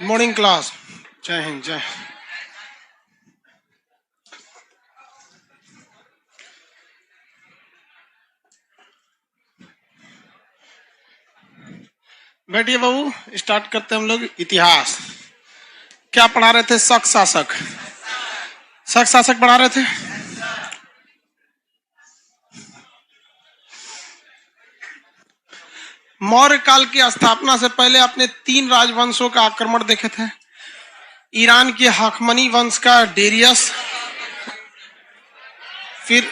Morning class. जय हिंद जय। बैठिए बाबू, स्टार्ट करते हैं हम लोग। इतिहास क्या पढ़ा रहे थे? शक शासक, शक शासक पढ़ा रहे थे। मौर्य काल की स्थापना से पहले आपने 3 राजवंशों का आक्रमण देखे थे। ईरान के हखमनी वंश का डेरियस, फिर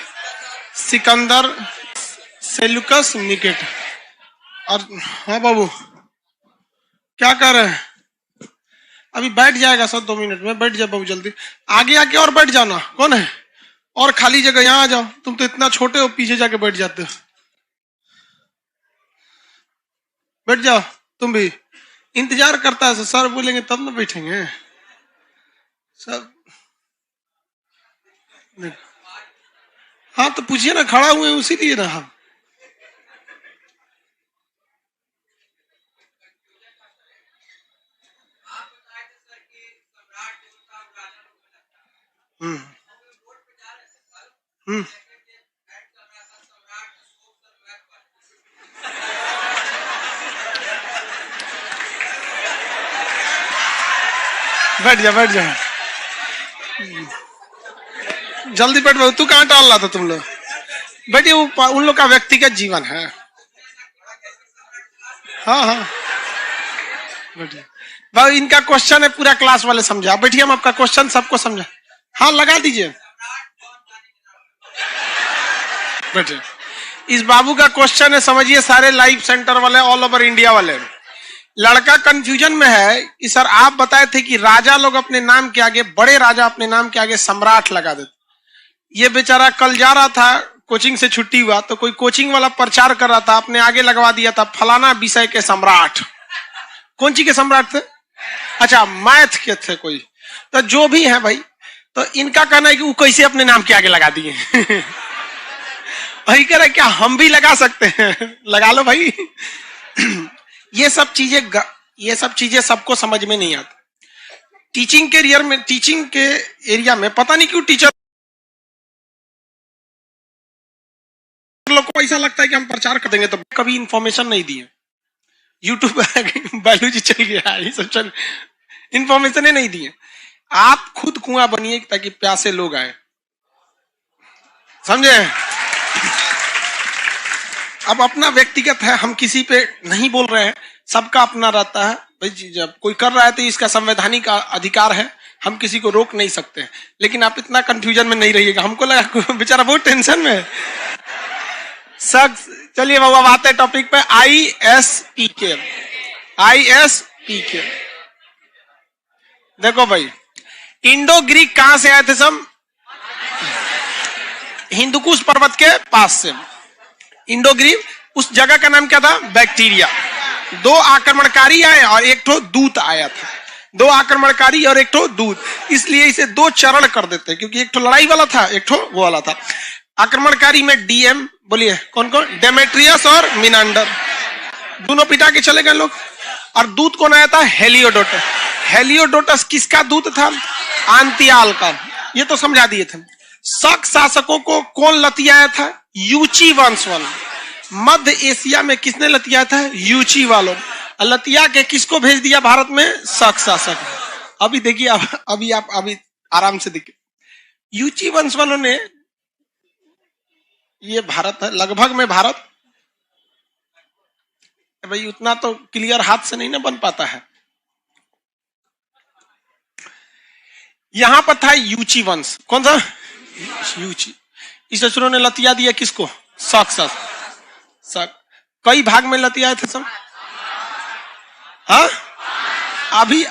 सिकंदर, सेल्यूकस, निकेट। और हाँ बाबू, क्या कर रहे हैं? अभी बैठ जाएगा सर, 2 मिनट में बैठ जाओ बाबू, जल्दी आगे आके और बैठ जाना। कौन है और खाली जगह? यहाँ आ जाओ। तुम तो इतना छोटे हो, पीछे जाके बैठ जाते हो। बैठ जाओ, तुम भी। इंतजार करता है सर बोलेंगे तब ना बैठेंगे सर। हाँ तो पूछिए ना, खड़ा हुए हैं उसी लिए ना हम। बैठ जा बैठ जा, जल्दी बैठ। तू कहाँ टाल रहा था? तुम लोग बैठिए, उन लोग का व्यक्तिगत जीवन है। हाँ हाँ बैठिए भाई, इनका क्वेश्चन है, पूरा क्लास वाले समझा। बैठिए, हम आपका क्वेश्चन सबको समझा। हाँ लगा दीजिए। बैठिए, इस बाबू का क्वेश्चन है, समझिए सारे लाइव सेंटर वाले, ऑल ओवर इंडिया वाले। लड़का कंफ्यूजन में है कि सर आप बताए थे कि राजा लोग अपने नाम के आगे, बड़े राजा अपने नाम के आगे सम्राट लगा देते। ये बेचारा कल जा रहा था, कोचिंग से छुट्टी हुआ तो कोई कोचिंग वाला प्रचार कर रहा था, अपने आगे लगवा दिया था फलाना विषय के सम्राट। कौन सी के सम्राट थे? अच्छा मैथ के थे कोई। तो जो भी है भाई, तो इनका कहना है कि वो कैसे अपने नाम के आगे लगा दिए। वही कह रहा है क्या हम भी लगा सकते हैं? लगा लो भाई। ये सब चीजें सबको समझ में नहीं आती। टीचिंग के एरिया में पता नहीं क्यों टीचर लोग को ऐसा लगता है कि हम प्रचार कर देंगे तो कभी इंफॉर्मेशन नहीं दिए। यूट्यूब बायोलॉजी चल गया, ये सब चल, इंफॉर्मेशन नहीं दिए। आप खुद कुआं बनिए ताकि प्यासे लोग आए, समझे? अब अपना व्यक्तिगत है, हम किसी पे नहीं बोल रहे हैं, सबका अपना रहता है भाई। जब कोई कर रहा है तो इसका संवैधानिक अधिकार है, हम किसी को रोक नहीं सकते। लेकिन आप इतना कंफ्यूजन में नहीं रहिएगा। हमको लगा बेचारा बहुत टेंशन में है। चलिए बाबू, अब आते हैं टॉपिक पे। ISPK। देखो भाई, इंडो ग्रीक कहां से आए थे सब? हिंदुकुश पर्वत के पास से। इंडो ग्रीक, उस जगह का नाम क्या था? बैक्टीरिया। 2 आक्रमणकारी आए और एक ठो दूत आया था। 2 आक्रमणकारी और एक ठो दूत, इसलिए इसे 2 चरण कर देते, क्योंकि एक ठो लड़ाई वाला था, एक ठो वो वाला था। आक्रमणकारी में DM, बोलिए कौन कौन? डेमेट्रियस और मिनांडर, दोनों पिटा के चले गए लोग। और दूत कौन आया था? हेलियोडोटस। हेलियोडोटस किसका दूत था? आंतियाल का। ये तो समझा दिए थे। शक शासकों को कौन लतियाया था? यूची वंश वाला। मध्य एशिया में किसने लतियाया था? यूची वालों। लतिया के किसको भेज दिया भारत में? शक शासक। अभी देखिए, अभी आराम से देखिए, यूची वंश वालों ने, ये भारत है लगभग में, भारत भाई उतना तो क्लियर हाथ से नहीं ना बन पाता है। यहां पर था यूची वंश। कौन सा? यूची। इस असुरों ने लतिया दिया किसको? शक। कई भाग में लतियाए थे सब। हाँ,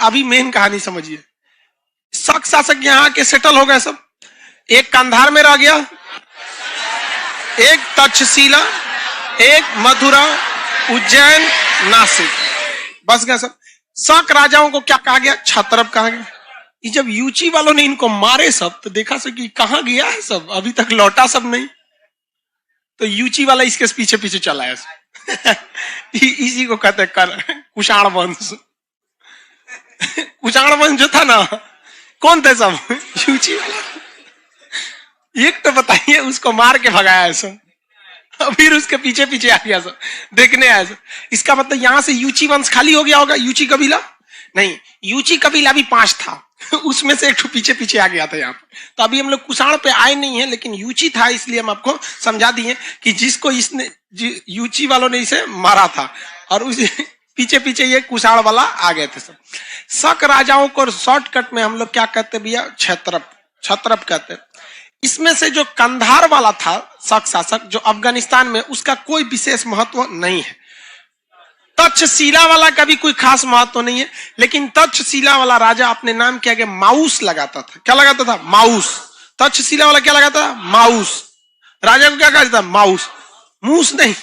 अभी मेन कहानी समझिए। शक शासक यहाँ के सेटल हो गए सब। एक कंधार में रह गया, एक तक्षशिला, एक मथुरा, उज्जैन, नासिक, बस गए सब। शक राजाओं को क्या कहा गया? क्षत्रप कहा गया। जब यूची वालों ने इनको मारे सब, तो देखा सब कि कहां गया है सब, अभी तक लौटा सब नहीं। तो यूची वाला इसके पीछे पीछे चला है। इसी को कहते हैं कुषाण वंश। कुषाण वंश जो था ना, कौन थे सब? यूची वाला। एक तो बताइए, उसको मार के भगाया है सब, फिर उसके पीछे पीछे आ गया सब, देखने आया सब। इसका मतलब यहां से यूची वंश खाली हो गया होगा। यूची कबीला नहीं, यूची कबीला भी 5 था, उसमें से एक पीछे पीछे आ गया था यहाँ पे। तो अभी हम लोग कुषाण पे आए नहीं है, लेकिन यूची था, इसलिए हम आपको समझा दिए कि जिसको इसने यूची वालों ने इसे मारा था, और उस पीछे पीछे ये कुषाण वाला आ गए थे सब। शक राजाओं को शॉर्टकट में हम लोग क्या कहते भैया? क्षत्रप, क्षत्रप कहते। इसमें से जो कंधार वाला था शक शासक, जो अफगानिस्तान में, उसका कोई विशेष महत्व नहीं है। तक्षशिला वाला का भी कोई खास महत्व नहीं है, लेकिन तक्षशिला वाला राजा अपने नाम के आगे माउस लगाता था। क्या लगाता था? माउस। तक्षशिला वाला क्या लगाता था? माउस। राजा को क्या कहता था? माउस। मूस नहीं,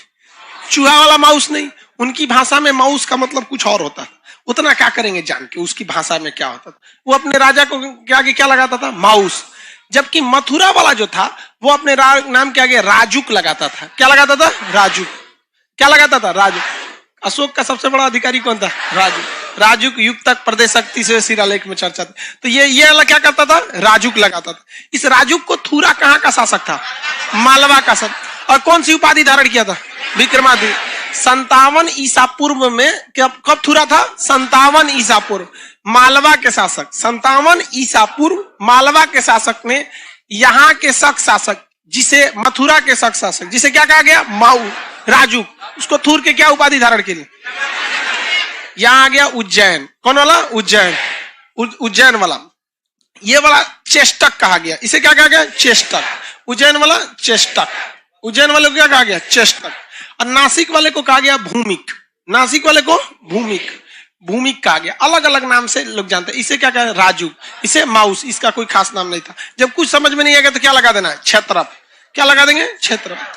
चूहा वाला माउस नहीं। उनकी भाषा में माउस का मतलब कुछ और होता था। उतना क्या करेंगे जान के उसकी भाषा में क्या होता था। वो अपने राजा को के आगे क्या लगाता था? माउस। जबकि मथुरा वाला जो था, वो अपने नाम के आगे राजुक लगाता था। क्या लगाता था? राजुक। क्या लगाता था? राजुक। अशोक का सबसे बड़ा अधिकारी कौन था? राजुक। राजुक युग तक प्रदेश शक्ति से शिलालेख में चर्चा थी। तो ये वाला क्या करता था? राजुक लगाता था। इस राजुक को थूरा कहाँ का शासक था? मालवा का शासक। और कौन सी उपाधि धारण किया था? विक्रमादित्य। 57 ईसा पूर्व में कब थूरा था? 57 ईसा पूर्व, मालवा के शासक। 57 ईसा पूर्व मालवा के शासक ने यहाँ के शक शासक, जिसे मथुरा के शक शासक, जिसे क्या कहा गया? माऊ, राजू, उसको थूर के क्या उपाधि धारण के लिए? यहां आ गया उज्जैन। कौन वाला? उज्जैन। उज्जैन वाला, ये वाला चेष्टक कहा गया। इसे क्या कहा गया? चेष्टक। उज्जैन वाला चेष्टक। उज्जैन वाले को क्या कहा गया? चेष्टक। और नासिक वाले को कहा गया भूमिक। नासिक वाले को भूमिक, भूमिक कहा गया। अलग अलग नाम से लोग जानते हैं। इसे क्या कहा? राजू। इसे माउस। इसका कोई खास नाम नहीं था। जब कुछ समझ में नहीं आएगा तो क्या लगा देना? क्षेत्रप। क्या लगा देंगे? क्षेत्रप।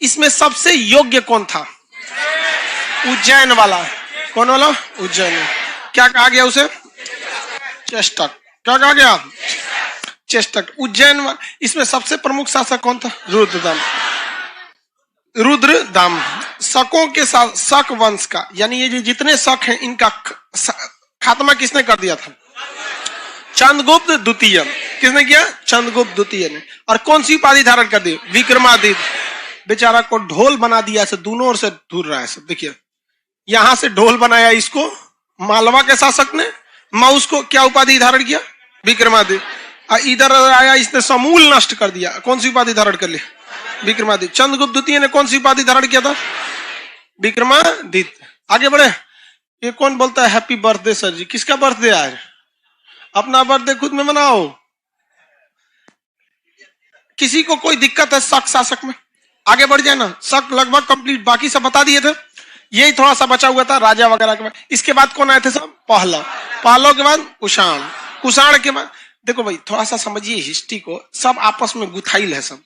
इसमें सबसे योग्य कौन था? उज्जैन वाला। कौन वाला? उज्जैन। क्या कहा गया उसे? चेष्टक। क्या कहा गया? चेष्टक। उज्जैन। इसमें सबसे प्रमुख शासक कौन था? रुद्रदाम। रुद्रदाम। शकों के साथ शक वंश का, यानी ये जितने शक हैं, इनका खात्मा किसने कर दिया था? चंद्रगुप्त द्वितीय। किसने किया? चंद्रगुप्त द्वितीय ने। और कौन सी उपाधि धारण कर दी? विक्रमादित्य। बेचारा को ढोल बना दिया से दोनों ओर से दूर रहा है सब। देखिए, यहां से ढोल बनाया इसको मालवा के शासक ने, माउस को क्या उपाधि धारण किया? विक्रमादित्य। इधर आया, इसने समूल नष्ट कर दिया। कौन सी उपाधि धारण कर लिया? विक्रमादित्य। चंद्रगुप्त द्वितीय ने कौन सी उपाधि धारण किया था? विक्रमादित्य। आगे बढ़े। ये कौन बोलता है हैप्पी बर्थडे सर जी? किसका बर्थडे आज? अपना बर्थडे खुद में मनाओ। किसी को कोई दिक्कत है शक शासक में? आगे बढ़ जाए ना। शक लगभग कंप्लीट, बाकी सब बता दिए थे। यही थोड़ा सा बचा हुआ था राजा वगैरह के बाद। इसके बाद कौन आए थे सब? पहलव। पहलव के बाद कुषाण। कुषाण के बाद, देखो भाई थोड़ा सा समझिए हिस्ट्री को, सब आपस में गुथाइल है सब।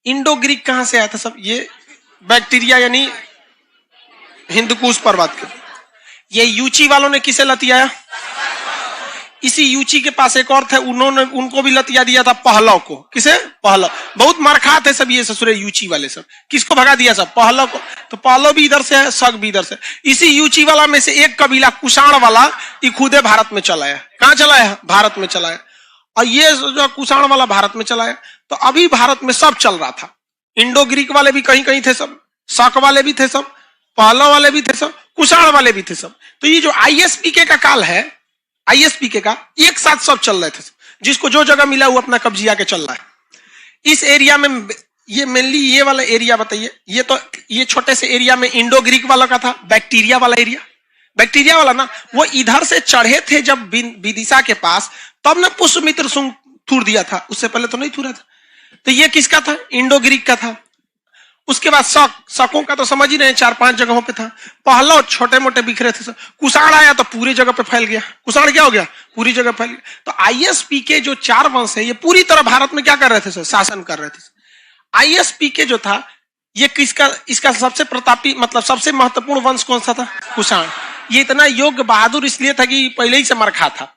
इंडो ग्रीक कहां से आया था सब? ये बैक्टीरिया यानी हिंदुकुश पर्वत के। ये यूची वालों ने किसे लतियाया? इसी यूची के पास एक और थे, उन्होंने उनको भी लतिया दिया था पहलव को। किसे? पहलव। बहुत मारखा थे सब ये ससुरे यूची वाले सब। किसको भगा दिया? सब पहलव को। तो पहलव भी इधर से है, शक भी इधर से। इसी यूची वाला में से एक कबीला कुषाण वाला, ये खुदे भारत में चला है। कहां चला है? भारत में चला है। और ये जो कुषाण वाला भारत में चला है, तो अभी भारत में सब चल रहा था। इंडो ग्रीक वाले भी कहीं कहीं थे सब, शक वाले भी थे सब, पहलव वाले भी थे सब, कुषाण वाले भी थे सब। तो ये जो आईएसपीके का काल है, आईएसपीके का, एक साथ सब चल रहे थे। जिसको जो जगह मिला वो अपना कब्जिया के चल रहा है। इस एरिया में ये मेनली ये वाला एरिया बताइए। ये तो ये छोटे से एरिया में इंडो ग्रीक वाला का था, बैक्टीरिया वाला एरिया। बैक्टीरिया वाला ना, वो इधर से चढ़े थे जब विदिशा के पास, तब ना पुष्यमित्र शुंग थूर दिया था। उससे पहले तो नहीं थूरा था। तो ये किसका था? इंडो ग्रीक का था। उसके बाद शक, शकों का तो समझ ही रहे, 4-5 जगहों पे था। पहलव छोटे मोटे बिखरे थे। कुषाण आया तो पूरी जगह पे फैल गया। कुषाण क्या हो गया? पूरी जगह फैल गया। तो आईएसपीके जो 4 वंश है, ये पूरी तरह भारत में क्या कर रहे थे? शासन कर रहे थे। आईएसपीके जो था, ये किसका, इसका सबसे प्रतापी मतलब सबसे महत्वपूर्ण वंश कौन सा था? कुषाण। ये इतना योग्य बहादुर इसलिए था कि पहले ही से मरखा था।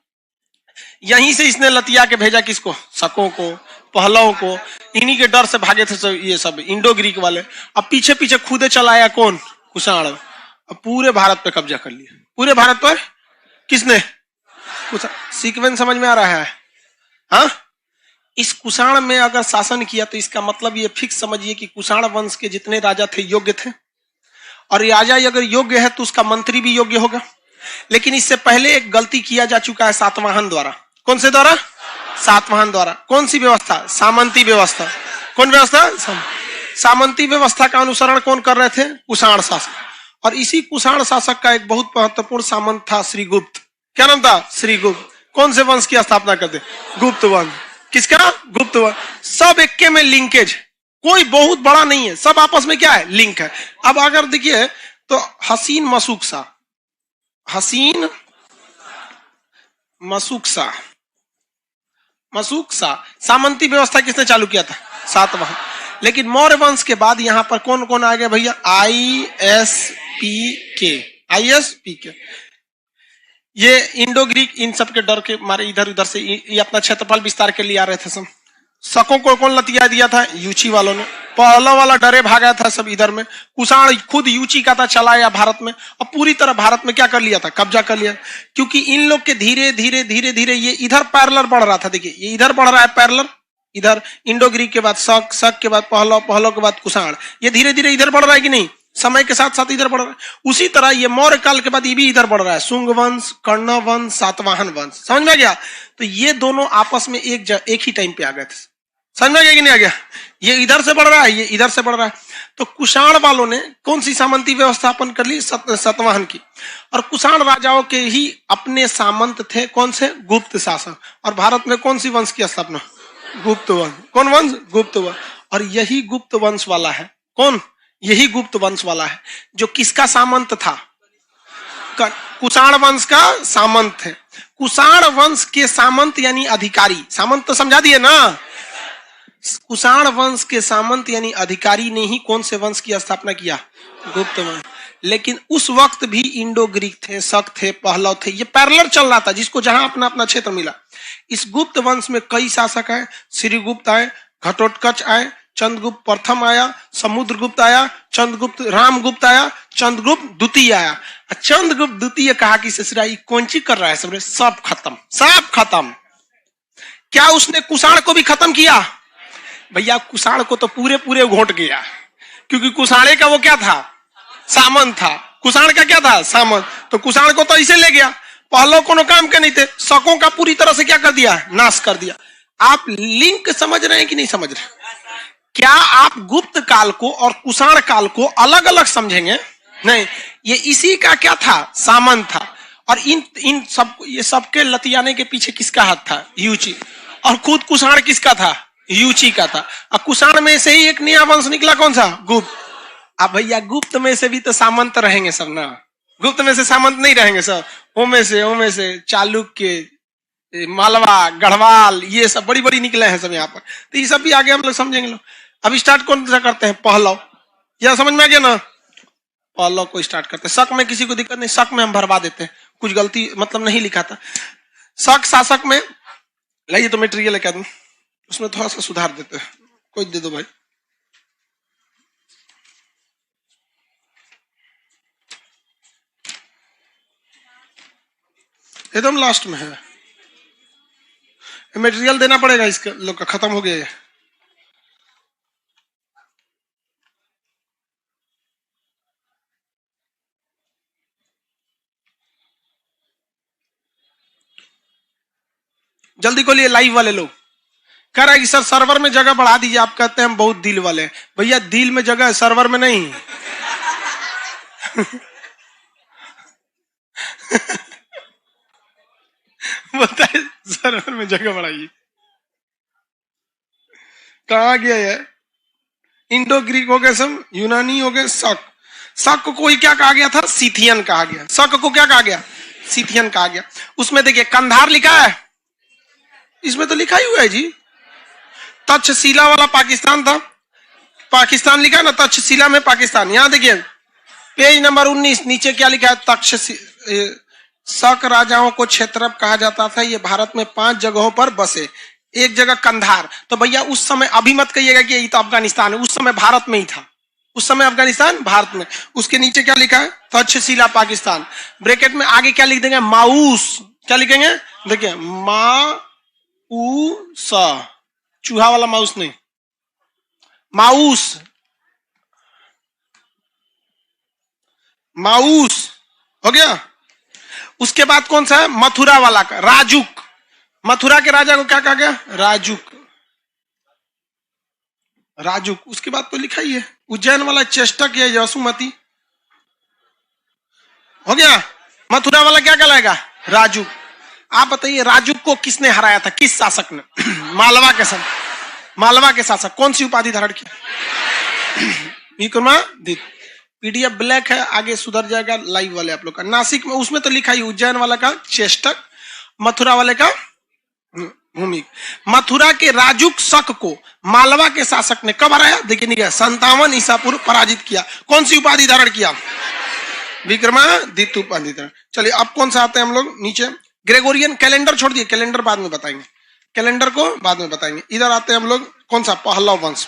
यहीं से इसने लतिया के भेजा किसको? शकों को, पहलवों को। इन्हीं के डर से भागे थे ये सब इंडो ग्रीक वाले। अब पीछे पीछे खुदे चलाया कौन? कुषाण। अब पूरे भारत पे कब्जा कर लिया। पूरे भारत पर किसने? सीक्वेंस समझ में आ रहा है? हाँ, इस कुषाण में अगर शासन किया तो इसका मतलब ये फिक्स समझिए कि कुषाण वंश के जितने राजा थे योग्य थे, और राजा अगर योग्य है तो उसका मंत्री भी योग्य होगा। लेकिन इससे पहले एक गलती किया जा चुका है सातवाहन द्वारा। कौन से द्वारा? सातवाहन द्वारा। कौन सी व्यवस्था? सामंती व्यवस्था। कौन व्यवस्था? सामंती व्यवस्था का अनुसरण कौन कर रहे थे? कुषाण शासक। और इसी कुषाण शासक का एक बहुत महत्वपूर्ण सामंत था श्रीगुप्त। क्या नाम था? श्रीगुप्त। कौन से वंश की स्थापना करते? गुप्त वंश। किसका? गुप्त वंश। सब एक में लिंकेज, कोई बहुत बड़ा नहीं है, सब आपस में क्या है? लिंक है। अब अगर देखिए तो हसीन मसूकसा, हसीन मसूकसा, मसूकसा सामंती व्यवस्था किसने चालू किया था? सातवाहन। लेकिन मौर्य वंश के बाद यहां पर कौन कौन आ गया भैया? ISPK। ISPK ये इंडो ग्रीक, इन सब के डर के मारे इधर उधर से ये अपना क्षेत्रफल विस्तार के लिए आ रहे थे सब। शकों को कौन लतिया दिया था? यूची वालों ने। पहला वाला डरे भागा था सब इधर में। कुषाण खुद यूची का था, चला आया भारत में और पूरी तरह भारत में क्या कर लिया था? कब्जा कर लिया। क्योंकि इन लोग के धीरे धीरे धीरे धीरे ये इधर पैरेलल बढ़ रहा था। देखिए ये इधर बढ़ रहा है पैरेलल, इधर इंडो ग्रीक के बाद शक, शक के बाद पहला, पहला के बाद कुषाण, ये धीरे धीरे इधर बढ़ रहा है कि नहीं? समय के साथ साथ इधर बढ़ रहा है। उसी तरह ये मौर्य काल के बाद ये भी इधर बढ़ रहा है। शुंग वंश, कर्ण वंश, सातवाहन वंश। समझ में गया? तो ये दोनों आपस में एक ही टाइम पे आ गए थे। समझ में गया कि नहीं आ गया? ये इधर से बढ़ रहा है, ये इधर से बढ़ रहा है। तो कुषाण वालों ने कौन सी सामंती व्यवस्थापन कर ली? सातवाहन की। और कुषाण राजाओं के ही अपने सामंत थे। कौन से? गुप्त शासक। और भारत में कौन सी वंश की स्थापना? गुप्त वंश। कौन वंश? गुप्त वंश। और यही गुप्त वंश वाला है। कौन? यही गुप्त वंश वाला है जो किसका सामंत था? कुषाण वंश का सामंत थे। कुषाण वंश के सामंत यानी अधिकारी। सामंत तो समझा दिए ना? कुषाण वंश के सामंत यानी अधिकारी ने ही कौन से वंश की स्थापना किया? गुप्त वंश। लेकिन उस वक्त भी इंडो ग्रीक थे, शक थे, पहलव थे, ये पैरेलल चल रहा था, जिसको जहां अपना अपना क्षेत्र मिला। इस गुप्त वंश में कई शासक आए। श्रीगुप्त आए, घटोत्कच आए, चंद्रगुप्त प्रथम आया, समुद्रगुप्त आया, चंद्रगुप्त, रामगुप्त आया, चंद्रगुप्त द्वितीय आया। चंद्रगुप्त द्वितीय कहा कि ससुरा कौन चीज कर रहा है? सब खत्म, सब खत्म। क्या उसने कुषाण को भी खत्म किया? भैया कुषाण को तो पूरे पूरे घोट गया, क्योंकि कुषाणे का वो क्या था? सामंत था। कुषाण का क्या था? सामंत। तो कुषाण को तो इसे ले गया। पहले कोनो काम के नहीं थे, शकों का पूरी तरह से क्या कर दिया? नाश कर दिया। आप लिंक समझ रहे हैं कि नहीं समझ रहे? क्या आप गुप्त काल को और कुषाण काल को अलग अलग समझेंगे? नहीं, ये इसी का क्या था? सामंत था। और इन सब, ये सबके लतियाने के पीछे किसका हाथ था? यूची। और खुद कुषाण किसका था? यूची का था। और कुषाण में से ही एक नया वंश निकला। कौन सा? गुप्त। अब भैया गुप्त में से भी तो सामंत रहेंगे सब ना? गुप्त में से सामंत नहीं रहेंगे सब? ओ में से चालुक्य, मालवा, गढ़वाल, ये सब बड़ी बड़ी निकले हैं सब यहाँ पर। तो ये सब भी आगे हम लोग समझेंगे। लोग अब स्टार्ट कौन सा करते हैं? पहलव। यह समझ में आ गया ना? पहलव को स्टार्ट करते हैं। शक में किसी को दिक्कत नहीं, शक में हम भरवा देते हैं, कुछ गलती मतलब नहीं लिखा था। शक शासक में लाइए तो मेटेरियल है क्या दूं, उसमें थोड़ा सा सुधार देते हैं। कोई दे दो भाई। एकदम लास्ट में है, मटेरियल देना पड़ेगा इसका। लोग का खत्म हो गया है। जल्दी को लिए लाइव वाले लोग कह रहा है कि सर सर्वर में जगह बढ़ा दीजिए। आप कहते हैं हम बहुत दिल वाले हैं। भैया दिल में जगह है, सर्वर में नहीं। बताए सर्वर में जगह बढ़ाइए। कहाँ गया है? इंडो ग्रीक हो गए सब, यूनानी हो गए, शक। शक को ही क्या कहा गया था? सीथियन कहा गया। शक को क्या कहा गया? सीथियन कहा गया। उसमें देखिए कंधार लिखा है, इसमें तो लिखा ही हुआ है जी। तक्षशिला वाला पाकिस्तान था, पाकिस्तान लिखा है ना, तक्षशिला में पाकिस्तान। यहां देखिए पेज नंबर 19 नीचे क्या लिखा है? तक्षशिला। शक राजाओं को क्षेत्रप कहा जाता था। ये भारत में 5 जगहों पर बसे। एक जगह कंधार। तो भैया उस समय, अभी मत कहिएगा कि ये तो अफगानिस्तान है, उस समय भारत में ही था। उस समय अफगानिस्तान भारत में। उसके नीचे क्या लिखा है? तक्षशिला पाकिस्तान। ब्रैकेट में आगे क्या लिख देंगे? माउस। क्या लिखेंगे? देखिए माउस, चूहा वाला माउस नहीं, माउस, माउस हो गया। उसके बाद कौन सा है? मथुरा वाला का राजुक, मथुरा के राजा को क्या कहा गया? राजुक, राजुक। उसके बाद तो लिखा ही है उज्जैन वाला चेष्टक या यशुमती हो गया। मथुरा वाला क्या कहलाएगा? राजुक। आप बताइए राजुक को किसने हराया था? किस शासक ने? मालवा के समय, मालवा के शासक कौन सी उपाधि धारण किया? विक्रमादित्य। पीडीएफ ब्लैक है, आगे सुधर जाएगा लाइव वाले आप लोग का। नासिक में उसमें तो लिखा ही उज्जैन वाला का चेष्टक, मथुरा वाले का भूमि। मथुरा के राजुक शक को मालवा के शासक ने कब हराया? देखिए नहीं, 57 ईसा पूर्व पराजित किया। कौन सी उपाधि धारण किया? विक्रमादित्य उपाधि धारण। चलिए अब कौन सा आते हैं हम लोग नीचे? ग्रेगोरियन कैलेंडर छोड़ दिए, कैलेंडर बाद में बताएंगे, कैलेंडर को बाद में बताएंगे। इधर आते हैं हम लोग कौन सा? पहलव वंश,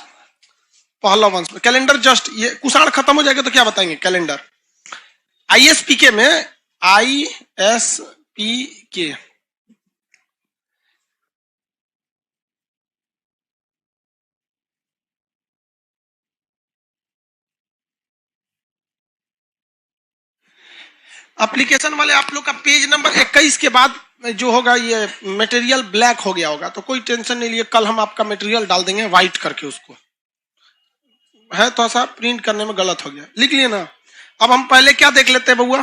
पहलव वंश में कैलेंडर जस्ट ये कुषाण खत्म हो जाएगा तो क्या बताएंगे? कैलेंडर। आईएसपीके में, आईएसपीके एप्लीकेशन वाले आप लोग का पेज नंबर 21 के बाद जो होगा ये मटेरियल ब्लैक हो गया होगा, तो कोई टेंशन नहीं लिए, कल हम आपका मटेरियल डाल देंगे व्हाइट करके। उसको है थोड़ा सा प्रिंट करने में गलत हो गया, लिख लिए ना। अब हम पहले क्या देख लेते हैं बउआ?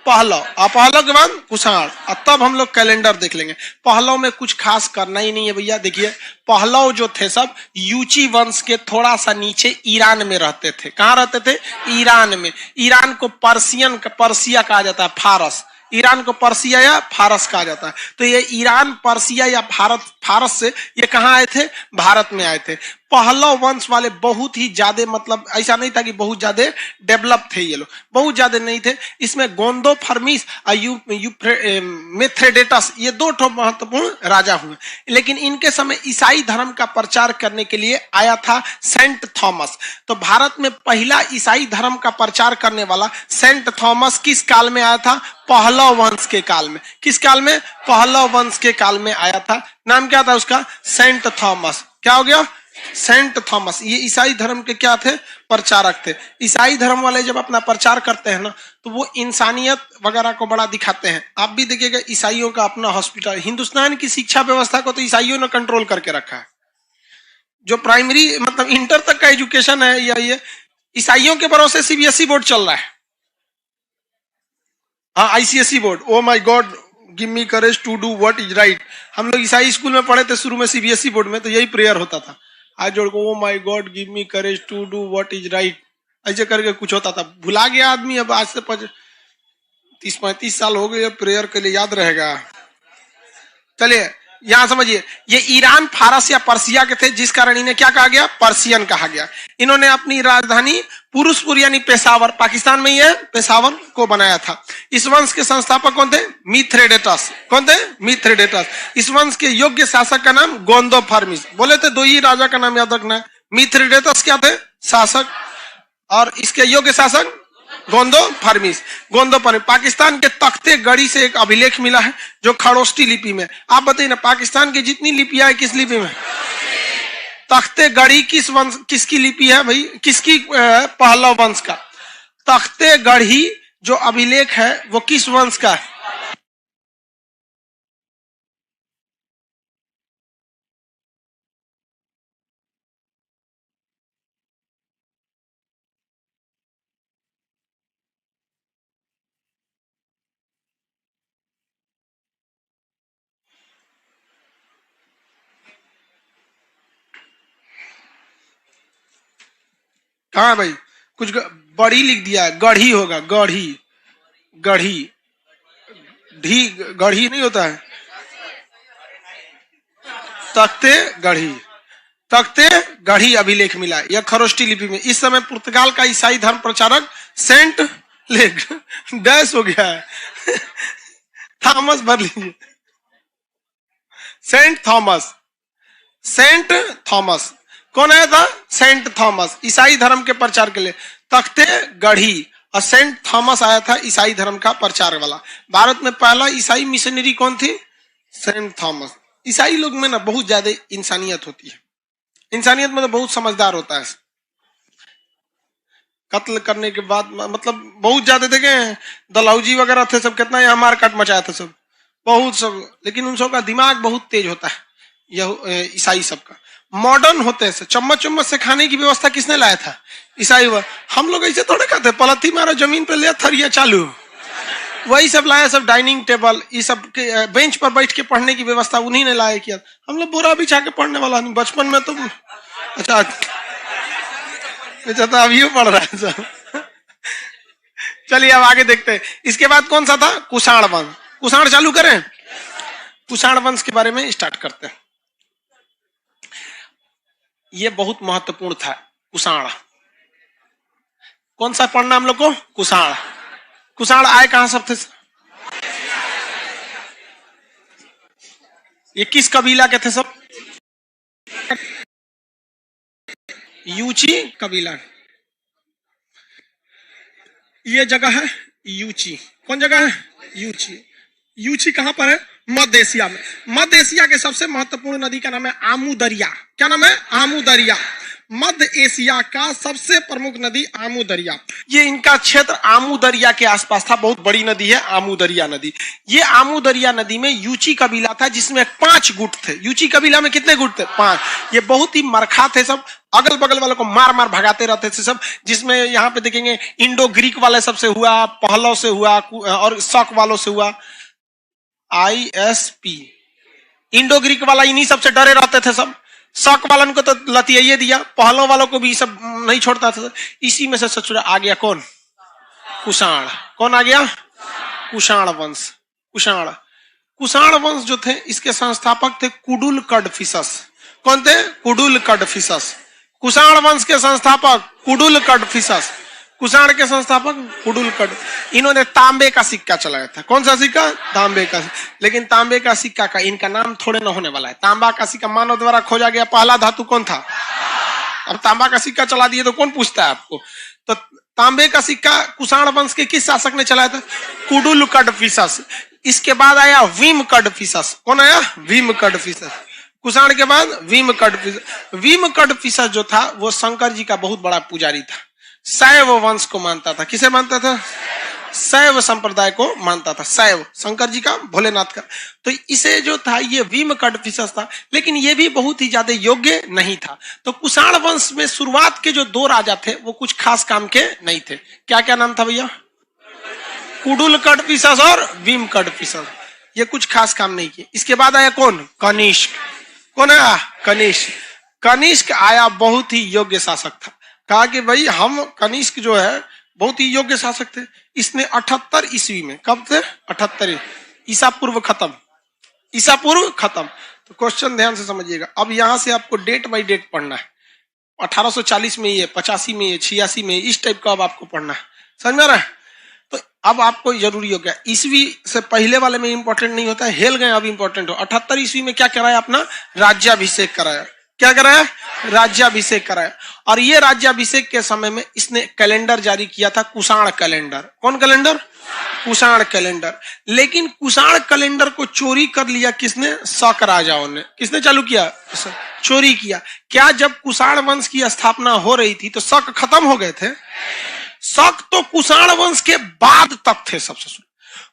पहलव, और पहलव के बाद कुषाण, और तब हम लोग कैलेंडर देख लेंगे। पहलव में कुछ खास करना ही नहीं है भैया। देखिए पहलव जो थे सब यूची वंश के थोड़ा सा नीचे ईरान में रहते थे। कहाँ रहते थे? ईरान में। ईरान को पर्सियन, पर्सिया कहा जाता है, फारस। ईरान को पर्सिया या फारस कहा जाता है। तो ये ईरान, पर्सिया या भारत, फारस से ये कहाँ आए थे? भारत में आए थे। पहलव वंश वाले बहुत ही ज्यादा, मतलब ऐसा नहीं था कि बहुत ज्यादा डेवलप थे ये लोग, बहुत ज्यादा नहीं थे। इसमें गोंदो फर्मिस और मिथ्रेडेटस ये दो महत्वपूर्ण राजा हुए। लेकिन इनके समय ईसाई धर्म का प्रचार करने के लिए आया था सेंट थॉमस। तो भारत में पहला ईसाई धर्म का प्रचार करने वाला सेंट थॉमस किस काल में आया था? पहलव वंश के काल में। किस काल में? पहलव वंश के काल में आया था। नाम क्या था उसका? Saint Thomas. क्या हो गया? Saint Thomas. ये ईसाई धर्म के क्या थे? प्रचारक थे। ईसाई धर्म वाले जब अपना प्रचार करते हैं ना, तो वो इंसानियत वगैरह को बड़ा दिखाते हैं। आप भी देखिएगा ईसाइयों का अपना हॉस्पिटल, हिंदुस्तान की शिक्षा व्यवस्था को तो ईसाइयों ने कंट्रोल करके रखा है। जो प्राइमरी मतलब इंटर तक का एजुकेशन है, या ये ईसाइयों के भरोसे सीबीएसई बोर्ड चल रहा है। हाँ, ICSE board. Oh my God give me courage to do what is right. हम लोग ईसाई स्कूल में पढ़े थे शुरू में, सीबीएसई बोर्ड में, तो यही प्रेयर होता था। आज जोड़ को oh my God give me courage to do what is right, ऐसे करके कुछ होता था। भुला गया आदमी, अब आज से 30-35 साल हो गए, प्रेयर के लिए याद रहेगा। चलिए यहां समझिए, ये ईरान, फारस या पर्सिया के थे, जिस कारण इन्हें क्या कहा गया? पर्सियन कहा गया। इन्होंने अपनी राजधानी पुरुषपुर यानी पेशावर, पाकिस्तान में ही है, पेशावर को बनाया था। इस वंश के संस्थापक कौन थे? मिथ्रेडेटस। कौन थे? मिथ्रेडेटस। इस वंश के योग्य शासक का नाम गोंदो फर्मिस। बोले थे दो ही राजा का नाम याद रखना है। मिथ्रेडेटस क्या थे? शासक, और इसके योग्य शासक गोंदो फर्मिस। गोंदो फर्मिस। पाकिस्तान के तख्ते गढ़ी से एक अभिलेख मिला है जो खरोष्टी लिपि में। आप बताइए ना, पाकिस्तान की जितनी लिपियां है किस लिपि में? तख्ते गढ़ी किस वंश, किसकी लिपि है भाई? किसकी? पहलव वंश का। तख्ते गढ़ी जो अभिलेख है वो किस वंश का है? कहाँ भाई? कुछ बड़ी लिख दिया है, गढ़ी होगा, गढ़ी। गढ़ी, ढी गढ़ी नहीं होता है। तख्ते गढ़ी, तख्ते गढ़ी अभिलेख मिला, यह खरोष्टी लिपि में। इस समय पुर्तगाल का ईसाई धर्म प्रचारक सेंट लेग डैश हो गया है थॉमस भर लीजिए, सेंट थॉमस। सेंट थॉमस कौन आया था? सेंट थॉमस ईसाई धर्म के प्रचार के लिए। तख्ते गढ़ी और सेंट थॉमस आया था ईसाई धर्म का प्रचार वाला। भारत में पहला ईसाई मिशनरी कौन थी? Saint Thomas. ईसाई लोग में ना बहुत ज्यादा इंसानियत होती है, इंसानियत में तो बहुत समझदार होता है। कत्ल करने के बाद मतलब बहुत ज्यादा देखे दलाउजी वगैरह थे सब, कितना यहाँ मारकाट मचाया था सब, बहुत सब, लेकिन उन सब का दिमाग बहुत तेज होता है। यह ईसाई सबका मॉडर्न होते हैं। चम्मच चम्मच से खाने की व्यवस्था किसने लाया था? ईसाई हुआ। हम लोग ऐसे थोड़े खाते, पलथी मारो जमीन पे ले थरिया चालू, वही सब लाया, सब डाइनिंग टेबल, ये सब के बेंच पर बैठ के पढ़ने की व्यवस्था उन्हीं ने लाया किया। हम लोग बोरा बिछा के पढ़ने वाला नहीं बचपन में तो। अच्छा तो अभी पढ़ रहा है सब। चलिए अब आगे देखते हैं। इसके बाद कौन सा था? कुषाण वंश। कुषाण चालू करें, कुषाण वंश के बारे में स्टार्ट करते हैं। ये बहुत महत्वपूर्ण था कुषाण। कौन सा पढ़ना हम लोग को? कुषाण। कुषाण आए कहां सब थे? ये किस कबीला के थे सब? यूची कबीला। ये जगह है यूची। कौन जगह है? यूची। यूची कहां पर है? मध्य एशिया में। मध्य एशिया के सबसे महत्वपूर्ण नदी का नाम है आमू दरिया। क्या नाम है? आमू दरिया। मध्य एशिया का सबसे प्रमुख नदी आमू दरिया। ये इनका क्षेत्र आमू दरिया के आसपास था। बहुत बड़ी नदी है आमू दरिया नदी। ये आमू दरिया नदी में यूची कबीला था जिसमें 5 गुट थे। यूची कबीला में कितने गुट थे? 5। ये बहुत ही मरखा थे सब, अगल बगल वालों को मार मार भगाते रहते थे सब। जिसमें यहाँ पे देखेंगे इंडो ग्रीक वाले सबसे हुआ, पहलव से हुआ और शक वालों से हुआ। ISP इंडो ग्रीक वाला इन्हीं सबसे डरे रहते थे सब। शक वालन को तो लतिये दिया, पहलों वालों को भी सब नहीं छोड़ता था। इसी में से सचुरा आ गया कौन? कुषाण। कौन आ गया? कुषाण वंश। कुषाण। कुषाण वंश जो थे इसके संस्थापक थे कुडुल कडफिसस। कौन थे? कुडुल कडफिसस। कुषाण वंश के संस्थापक कुडुल कडफिसस। कुषाण के संस्थापक कुडुल कड। इन्होंने तांबे का सिक्का चलाया था। कौन सा सिक्का? तांबे का। लेकिन तांबे का सिक्का का इनका नाम थोड़े न होने वाला है। तांबा का सिक्का मानव द्वारा खोजा गया पहला धातु कौन था? अब तांबा का सिक्का चला दिए तो कौन पूछता है आपको? तो तांबे का सिक्का कुषाण वंश के किस शासक ने चलाया था? कुडुल कडफिसस। इसके बाद आया भीम कडफिसस। कौन आया? भीम कडफिसस। कुषाण के बाद भीम कडफिसस। भीम कडफिसस जो था वो शंकर जी का बहुत बड़ा पुजारी था। शैव वंश को मानता था। किसे मानता था? शैव संप्रदाय को मानता था। शैव शंकर जी का, भोलेनाथ का। तो इसे जो था ये भीम कडफिसस था, लेकिन ये भी बहुत ही ज्यादा योग्य नहीं था। तो कुषाण वंश में शुरुआत के जो 2 राजा थे वो कुछ खास काम के नहीं थे। क्या क्या नाम था भैया? कुडुल कडफिसस और भीम कडफिसस। ये कुछ खास काम नहीं किए। इसके बाद आया कौन? कनिष्क। कौन आया? कनिष्क। कनिष्क आया, बहुत ही योग्य शासक था। कहा कि भाई हम कनिष्क जो है बहुत ही योग्य शासक थे। इसने 78 ईस्वी में, कब थे? 78 ईसा पूर्व खत्म। ईसा पूर्व खत्म। तो क्वेश्चन ध्यान से समझिएगा। अब यहां से आपको डेट बाय डेट पढ़ना है। 1840 में ये, 85 में ये, 86 में, इस टाइप का अब आपको पढ़ना है। समझ में आ रहा है? तो अब आपको जरूरी हो गया। ईस्वी से पहले वाले में इंपॉर्टेंट नहीं होता है, हेल गए अब इंपॉर्टेंट हो। 78 ईस्वी में क्या कराया? अपना राज्याभिषेक कराया। क्या कराया? राज्याभिषेक कराया। और ये राज्याभिषेक के समय में इसने कैलेंडर जारी किया था, कुषाण कैलेंडर। कौन कैलेंडर? कुषाण कैलेंडर। लेकिन कुषाण कैलेंडर को चोरी कर लिया किसने? शक राजाओं ने। किसने चालू किया? चोरी किया। क्या जब कुषाण वंश की स्थापना हो रही थी तो शक खत्म हो गए थे? शक तो कुषाण वंश के बाद तक थे। सबसे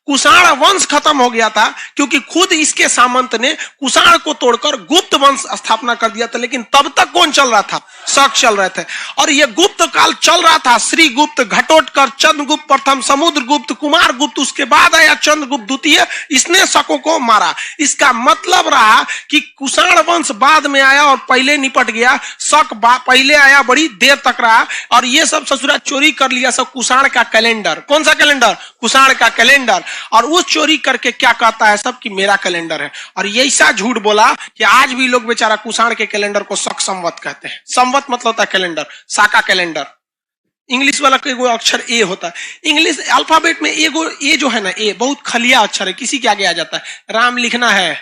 कुषाण वंश खत्म हो गया था क्योंकि खुद इसके सामंत ने कुषाण को तोड़कर गुप्त वंश स्थापना कर दिया था। लेकिन तब तक कौन चल रहा था? शक चल रहे थे। और ये गुप्त काल चल रहा था। श्री गुप्त, घटोत्कच, चंद्रगुप्त प्रथम, समुद्रगुप्त, कुमार गुप्त, उसके बाद आया चंद्रगुप्त द्वितीय। इसने शकों को मारा। इसका मतलब रहा कि कुषाण वंश बाद में आया और पहले निपट गया। शक पहले आया, बड़ी देर तक रहा। और ये सब ससुरा चोरी कर लिया सब कुषाण का कैलेंडर। कौन सा कैलेंडर? कुषाण का कैलेंडर। और उस चोरी करके क्या कहता है सब कि मेरा कैलेंडर है। और ये ऐसा झूठ बोला कि आज भी लोग बेचारा कुषाण के कैलेंडर को शक संवत कहते हैं। संवत मतलब होता है कैलेंडर, शाका कैलेंडर। इंग्लिश वाला कोई अक्षर ए होता है। इंग्लिश अल्फाबेट में ए जो है ना, ए बहुत खलिया अक्षर है, किसी के आगे आ जाता है। राम लिखना है,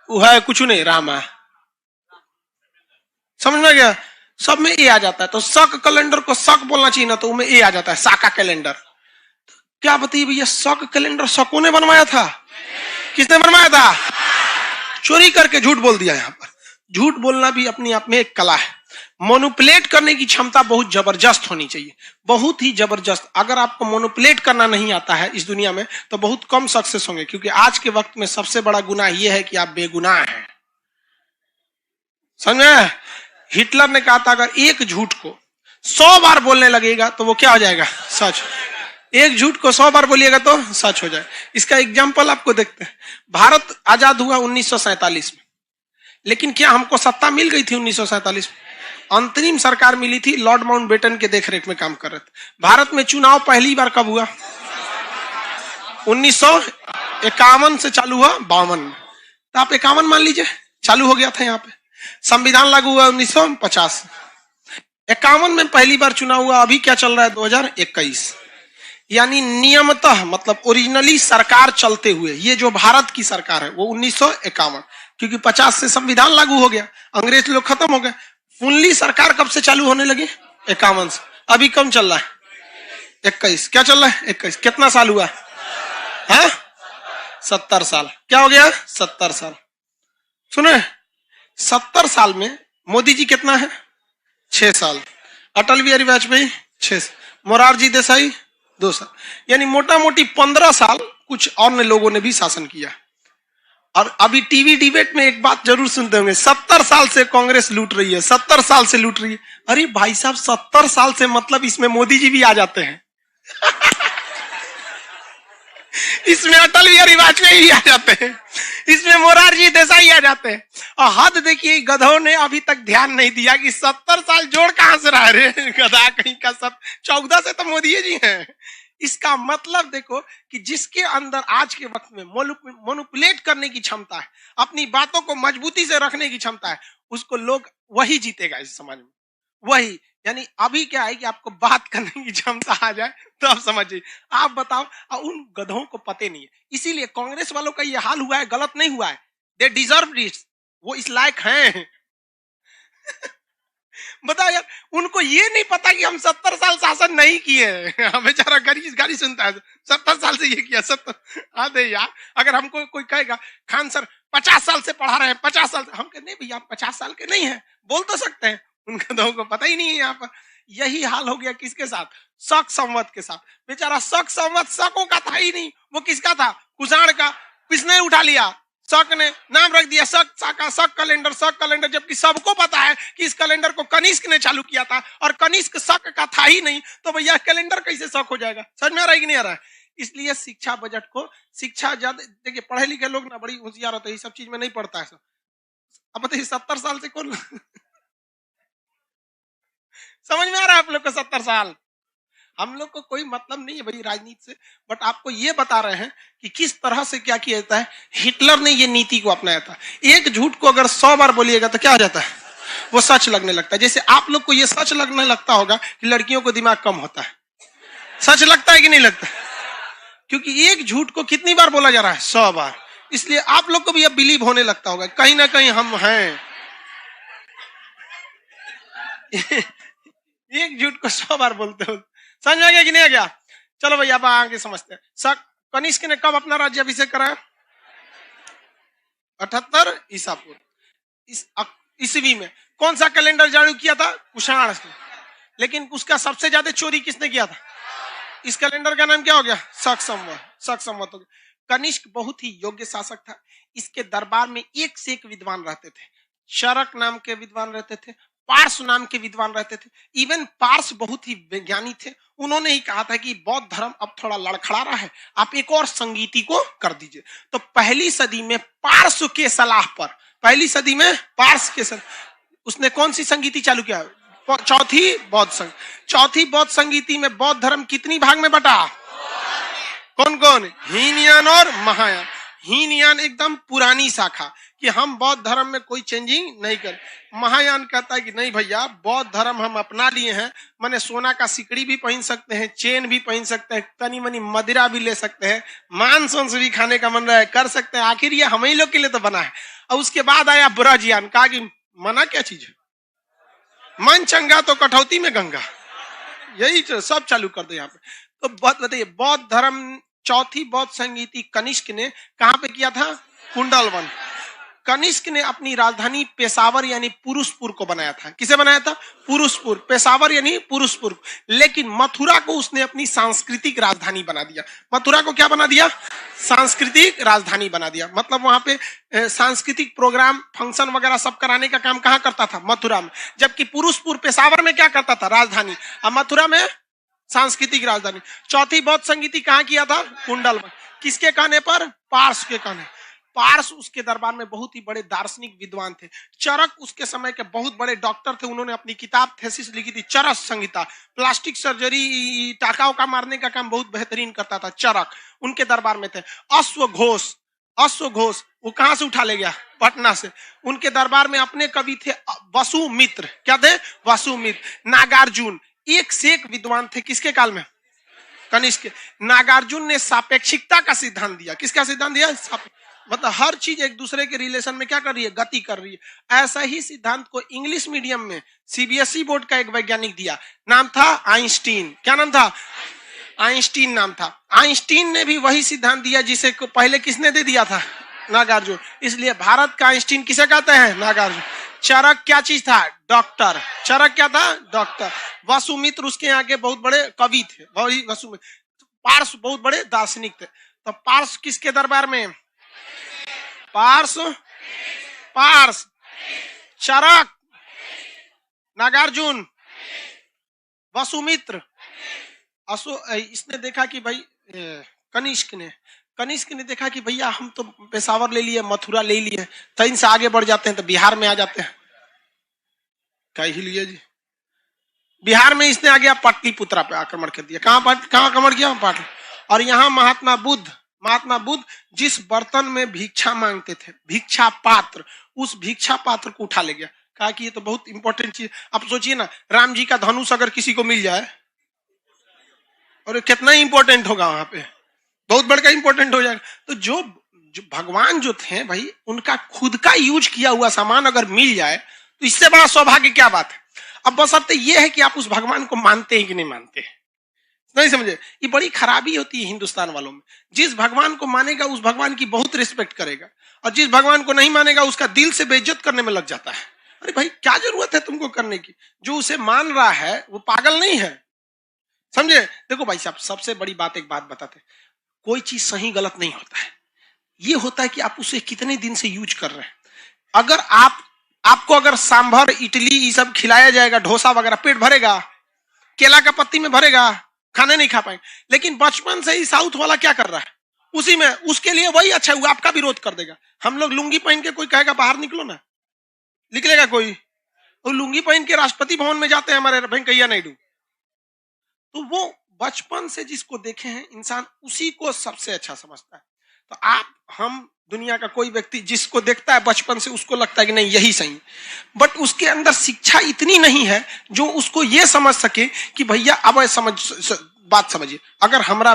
वो है कुछ नहीं, राम है। समझ में गया? सब में ए आ जाता है। तो शक कैलेंडर को शक बोलना चाहिए ना, तो उसमें ए आ जाता है, शाका कैलेंडर। क्या बताइए भैया, शक कैलेंडर शकों ने बनवाया था? किसने बनवाया था? चोरी करके झूठ बोल दिया। यहां पर झूठ बोलना भी अपने आप में एक कला है। मोनुपुलेट करने की क्षमता बहुत जबरदस्त होनी चाहिए, बहुत ही जबरदस्त। अगर आपको मोनुपुलेट करना नहीं आता है इस दुनिया में तो बहुत कम सक्सेस होंगे, क्योंकि आज के वक्त में सबसे बड़ा गुनाह यह है कि आप बेगुनाह हैं। समझे? हिटलर ने कहा था अगर एक झूठ को 100 बार बोलने लगेगा तो वो क्या हो जाएगा? सच। एक झूठ को 100 बार बोलिएगा तो सच हो जाए। इसका एग्जाम्पल आपको देखते हैं। भारत आजाद हुआ 1947 में, लेकिन क्या हमको सत्ता मिल गई थी 1947 में? अंतरिम सरकार मिली थी, लॉर्ड माउंटबेटन के देखरेख में काम कर रहे थे। भारत में चुनाव पहली बार कब हुआ? 1951 से चालू हुआ 52 में, तो आप 51 मान लीजिए चालू हो गया था। यहाँ पे संविधान लागू हुआ 1950। 51 में पहली बार चुनाव हुआ। अभी क्या चल रहा है? 2021। यानी नियमतः मतलब ओरिजिनली सरकार चलते हुए ये जो भारत की सरकार है वो 1951, क्योंकि 50 से संविधान लागू हो गया, अंग्रेज लोग खत्म हो गए। फुल्ली सरकार कब से चालू होने लगी? 51 से। अभी कम चल रहा है? 21। क्या चल रहा है? 21। कितना साल हुआ है? 70 साल। क्या हो गया? 70 साल। सुने, 70 साल में मोदी जी कितना है? 6 साल। अटल बिहारी वाजपेयी 6 साल। मोरारजी देसाई 2 साल। यानी मोटा मोटी 15 साल कुछ और लोगों ने भी शासन किया। और अभी टीवी डिबेट में एक बात जरूर सुनते होंगे, 70 साल से कांग्रेस लूट रही है, 70 साल से लूट रही है। अरे भाई साहब, 70 साल से मतलब इसमें मोदी जी भी आ जाते हैं इसमें अटल बिहारी वाजपेयी भी आ जाते हैं, इसमें मोरारजी देसाई आ जाते हैं। और हद देखिए, गधों ने अभी तक ध्यान नहीं दिया कि 70 साल जोड़ कहां से रह रहे गधा कहीं का। सब 14 से तो मोदी जी हैं। इसका मतलब देखो कि जिसके अंदर आज के वक्त में मोनुपुलेट करने की क्षमता है, अपनी बातों को मजबूती से रखने की क्षमता है, उसको लोग वही जीतेगा इस समाज में। वही, यानी अभी क्या है कि आपको बात करने की क्षमता आ जाए तो आप समझिए। आप बताओ, उन गधों को पते नहीं है। इसीलिए कांग्रेस वालों का ये हाल हुआ है, गलत नहीं हुआ है। दे डिजर्व दिस, वो इस लायक हैं बताओ यार, उनको ये नहीं पता कि हम 70 साल शासन नहीं किए हैं। बेचारा गाड़ी सुनता है 70 साल से ये किया 70। आधे यार, अगर हमको कोई कहेगा खान सर 50 साल से पढ़ा रहे हैं, 50 साल, हम कहते नहीं भैया आप 50 साल के नहीं है, बोल तो सकते हैं। उनका तो को पता ही नहीं है। यहाँ पर यही हाल हो गया किसके साथ? शक संवत के साथ। बेचारा शक संवत शकों का था ही नहीं, वो किसका था? कुषाण का। किसने उठा लिया? शक ने नाम रख दिया शक कैलेंडर, जबकि सबको पता है कि इस कैलेंडर को कनिष्क ने चालू किया था और कनिष्क शक का था ही नहीं, तो भैया कैलेंडर कैसे शक हो जाएगा? समझ में आ रहा है कि नहीं आ रहा है? इसलिए शिक्षा बजट को, शिक्षा ज्यादा देखिए, पढ़े लिखे लोग ना बड़ी होशियार होते हैं, ये सब चीज में नहीं पढ़ता है सब। अब बताइए 70 साल से कौन समझ में आ रहा है आप लोग को? 70 साल हम लोग को कोई मतलब नहीं है भाई राजनीति से, बट आपको ये बता रहे हैं कि किस तरह से क्या किया जाता है। हिटलर ने ये नीति को अपनाया था। एक झूठ को अगर 100 बार बोलिएगा तो क्या हो जाता है? वो सच लगने लगता है। जैसे आप लोग को ये सच लगने लगता होगा कि लड़कियों को दिमाग कम होता है। सच लगता है कि नहीं लगता? क्योंकि एक झूठ को कितनी बार बोला जा रहा है? 100 बार। इसलिए आप लोग को भी अब बिलीव होने लगता होगा कहीं ना कहीं हम हैं। एक झूठ को 100 बार बोलते हो। समझ में आ गया कि नहीं आ गया? चलो भैया अब आगे समझते हैं। कनिष्क ने कब अपना राज्याभिषेक कराया? 78 ईसा पूर्व ईस्वी में। कौन सा कैलेंडर जारी किया था? कुषाण ने। लेकिन उसका सबसे ज्यादा चोरी किसने किया था? इस कैलेंडर का नाम क्या हो गया? शक संवत हो गया। कनिष्क बहुत ही योग्य शासक था। इसके दरबार में एक से एक विद्वान रहते थे। शरक नाम के विद्वान रहते थे, पार्स नाम के विद्वान रहते थे। इवन पार्स बहुत ही वैज्ञानिक थे। उन्होंने ही कहा था कि बौद्ध धर्म अब थोड़ा लड़खड़ा रहा है, आप एक और संगीति को कर दीजिए। तो पहली सदी में पार्स के सलाह पर, उसने कौन सी संगीति चालू किया? चौथी बौद्ध संगीति में बौद्ध धर्म कितनी भाग में बटा? कौन कौन? हीनयान और महायान। हीनयान एकदम पुरानी शाखा कि हम बौद्ध धर्म में कोई चेंजिंग नहीं कर। महायान कहता है कि नहीं भैया, बौद्ध धर्म हम अपना लिए हैं, माने सोना का सिकड़ी भी पहन सकते हैं, चेन भी पहन सकते हैं, तनी मनी मदिरा भी ले सकते हैं, मांस भी खाने का मन रहा है कर सकते हैं, आखिर ये हम ही लोग के लिए तो बना है। और उसके बाद आया ब्रजयान, कहा कि मना क्या चीज है, मन चंगा तो कटौती में गंगा, यही तो सब चालू कर दो यहाँ पे। तो बताइए, बौद्ध धर्म चौथी बौद्ध संगीति कनिष्क ने कहां पे किया था? कुंडलवन। कनिष्क ने अपनी राजधानी पेशावर यानी पुरुषपुर को बनाया था। किसे बनाया था? पुरुषपुर। पेशावर यानी पुरुषपुर। लेकिन मथुरा को उसने अपनी सांस्कृतिक राजधानी बना दिया। मथुरा को क्या बना दिया? सांस्कृतिक राजधानी बना दिया। मतलब वहां पे सांस्कृतिक प्रोग्राम, फंक्शन वगैरह सब कराने का काम कहां करता था? मथुरा में। जबकि पुरुषपुर पेशावर में क्या करता था? राजधानी। और मथुरा में सांस्कृतिक राजधानी। चौथी बौद्ध संगीति कहां किया था? कुंडलवन। किसके कहने पर? पार्स के कहने। पार्स उसके दरबार में बहुत ही बड़े दार्शनिक विद्वान थे। चरक उसके समय के बहुत बड़े डॉक्टर थे। उन्होंने अपनी किताब थेसिस लिखी थी, चरक संहिता। प्लास्टिक सर्जरी, टाका उका मारने का काम बहुत बेहतरीन करता था चरक, उनके दरबार में थे। अश्व घोष, अश्व घोष वो कहां से उठा ले गया? पटना से। उनके दरबार में अपने कवि थे वसुमित्र। क्या थे? वसुमित्र। नागार्जुन, एक से एक विद्वान थे। किसके काल में? कनिष्क। नागार्जुन ने सापेक्षिकता का सिद्धांत दिया। किसका सिद्धांत दिया? मतलब हर चीज एक दूसरे के रिलेशन में क्या कर रही है? गति कर रही है। ऐसा ही सिद्धांत को इंग्लिश मीडियम में सीबीएसई बोर्ड का एक वैज्ञानिक दिया, नाम था आइंस्टीन। क्या नाम था? आइंस्टीन नाम था। आइंस्टीन ने भी वही सिद्धांत दिया जिसे पहले किसने दे दिया था? नागार्जुन। इसलिए भारत का आइंस्टीन किसे कहते हैं? नागार्जुन। चरक क्या चीज था? डॉक्टर। चरक क्या था? डॉक्टर। वसुमित्र उसके यहाँ के बहुत बड़े कवि थे, वही वसुमित्र। पार्स बहुत बड़े दार्शनिक थे। तो पार्स किसके दरबार में? पार्स, पार्स, चरक, नागार्जुन, वसुमित्र। इसने देखा कि भाई कनिष्क ने देखा कि भैया हम तो पेशावर ले लिए, मथुरा ले लिए, तो इनसे आगे बढ़ जाते हैं तो बिहार में आ जाते हैं। कह ही लिए जी। बिहार में इसने आ गया पाटलिपुत्रा पे आक्रमण कर दिया। कहां आक्रमण किया? पाटल। और यहाँ महात्मा बुद्ध जिस बर्तन में भिक्षा मांगते थे, भिक्षा पात्र, उस भिक्षा पात्र को उठा ले गया। कहा कि ये तो बहुत इंपॉर्टेंट चीज। आप सोचिए ना, राम जी का धनुष अगर किसी को मिल जाए और कितना इंपॉर्टेंट होगा, वहां पे बहुत बड़ा इंपॉर्टेंट हो जाएगा। तो जो भगवान जो थे भाई, उनका खुद का यूज किया हुआ सामान अगर मिल जाए तो इससे बड़ा सौभाग्य क्या बात है। अब बशर्ते ये है कि आप उस भगवान को मानते हैं कि नहीं मानते हैं। नहीं समझे? ये बड़ी खराबी होती है हिंदुस्तान वालों में। जिस भगवान को मानेगा उस भगवान की बहुत रिस्पेक्ट करेगा, और जिस भगवान को नहीं मानेगा उसका दिल से बेइज्जत करने में लग जाता है। अरे भाई क्या जरूरत है तुमको करने की? जो उसे मान रहा है वो पागल नहीं है, समझे? देखो भाई साहब, सबसे बड़ी बात एक बात बताते, कोई चीज सही गलत नहीं होता है। ये होता है कि आप उसे कितने दिन से यूज कर रहे हैं। अगर आपको अगर सांभर, इडली ये सब खिलाया जाएगा, डोसा वगैरह, पेट भरेगा? केला का पत्ती में भरेगा? खाने नहीं खा पाएंगे। लेकिन बचपन से ही साउथ वाला क्या कर रहा है? उसी में, उसके लिए वही अच्छा हुआ, आपका विरोध कर देगा। हम लोग लुंगी पहन के, कोई कहेगा बाहर निकलो ना, निकलेगा कोई? वो लुंगी पहन के राष्ट्रपति भवन में जाते हैं हमारे वेंकैया नायडू। तो वो बचपन से जिसको देखे हैं इंसान, उसी को सबसे अच्छा समझता है। तो हम दुनिया का कोई व्यक्ति जिसको देखता है बचपन से, उसको लगता है कि नहीं यही सही, बट उसके अंदर शिक्षा इतनी नहीं है जो उसको ये समझ सके कि भैया अब बात समझिए, अगर हमारा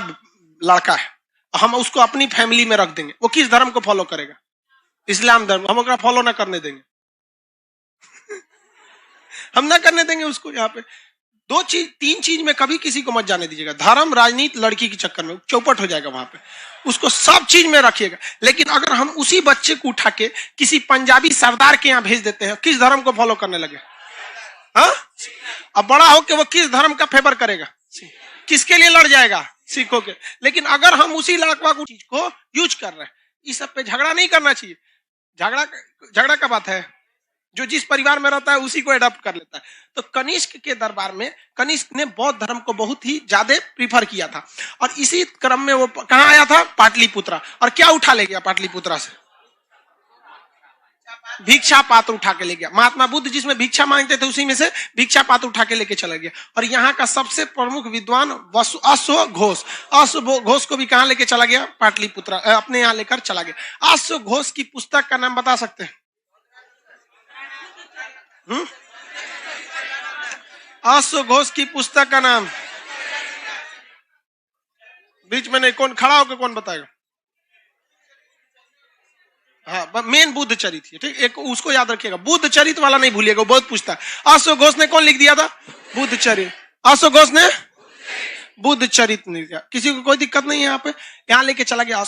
लड़का है, हम उसको अपनी फैमिली में रख देंगे, वो किस धर्म को फॉलो करेगा? इस्लाम धर्म। हम उसका फॉलो ना करने देंगे हम ना करने देंगे उसको। यहाँ पे तीन चीज में कभी किसी को मत जाने दीजिएगा। धर्म, राजनीति, लड़की के चक्कर में चौपट हो जाएगा वहां पे। उसको सब चीज में रखिएगा। लेकिन अगर हम उसी बच्चे को उठा के किसी पंजाबी सरदार के यहाँ भेज देते हैं, किस धर्म को फॉलो करने लगे? हाँ, अब बड़ा हो के वो किस धर्म का फेवर करेगा? किसके लिए लड़ जाएगा? सिखों के। लेकिन अगर हम उसी लड़का को चीज को यूज कर रहे हैं, इस सब पे झगड़ा नहीं करना चाहिए। झगड़ा का बात है, जो जिस परिवार में रहता है उसी को एडॉप्ट कर लेता है। तो कनिष्क के दरबार में कनिष्क ने बौद्ध धर्म को बहुत ही ज्यादा प्रीफर किया था, और इसी क्रम में वो कहां आया था? पाटलिपुत्रा। और क्या उठा ले गया पाटलिपुत्रा से? भिक्षा पात्र उठा के ले गया। महात्मा बुद्ध जिसमें भिक्षा मांगते थे उसी में से भिक्षा पात्र उठा के लेके चला गया। और यहाँ का सबसे प्रमुख विद्वान अश्व घोष को भी कहां लेके चला गया? पाटलिपुत्रा, अपने यहाँ लेकर चला गया। अश्व घोष की पुस्तक का नाम बता सकते हैं? अश्व घोष की पुस्तक का नाम बीच में नहीं, कौन खड़ा होकर कौन बताएगा? हाँ, मेन बुद्ध चरित है, ठीक। एक उसको याद रखिएगा, बुद्ध चरित वाला नहीं भूलिएगा, बहुत पूछता है। अश्व घोष ने कौन लिख दिया था? बुद्ध चरित। अश्व घोष ने बुद्ध चरित्र, किसी को कोई दिक्कत नहीं है यहाँ पे। यहाँ लेके चला गया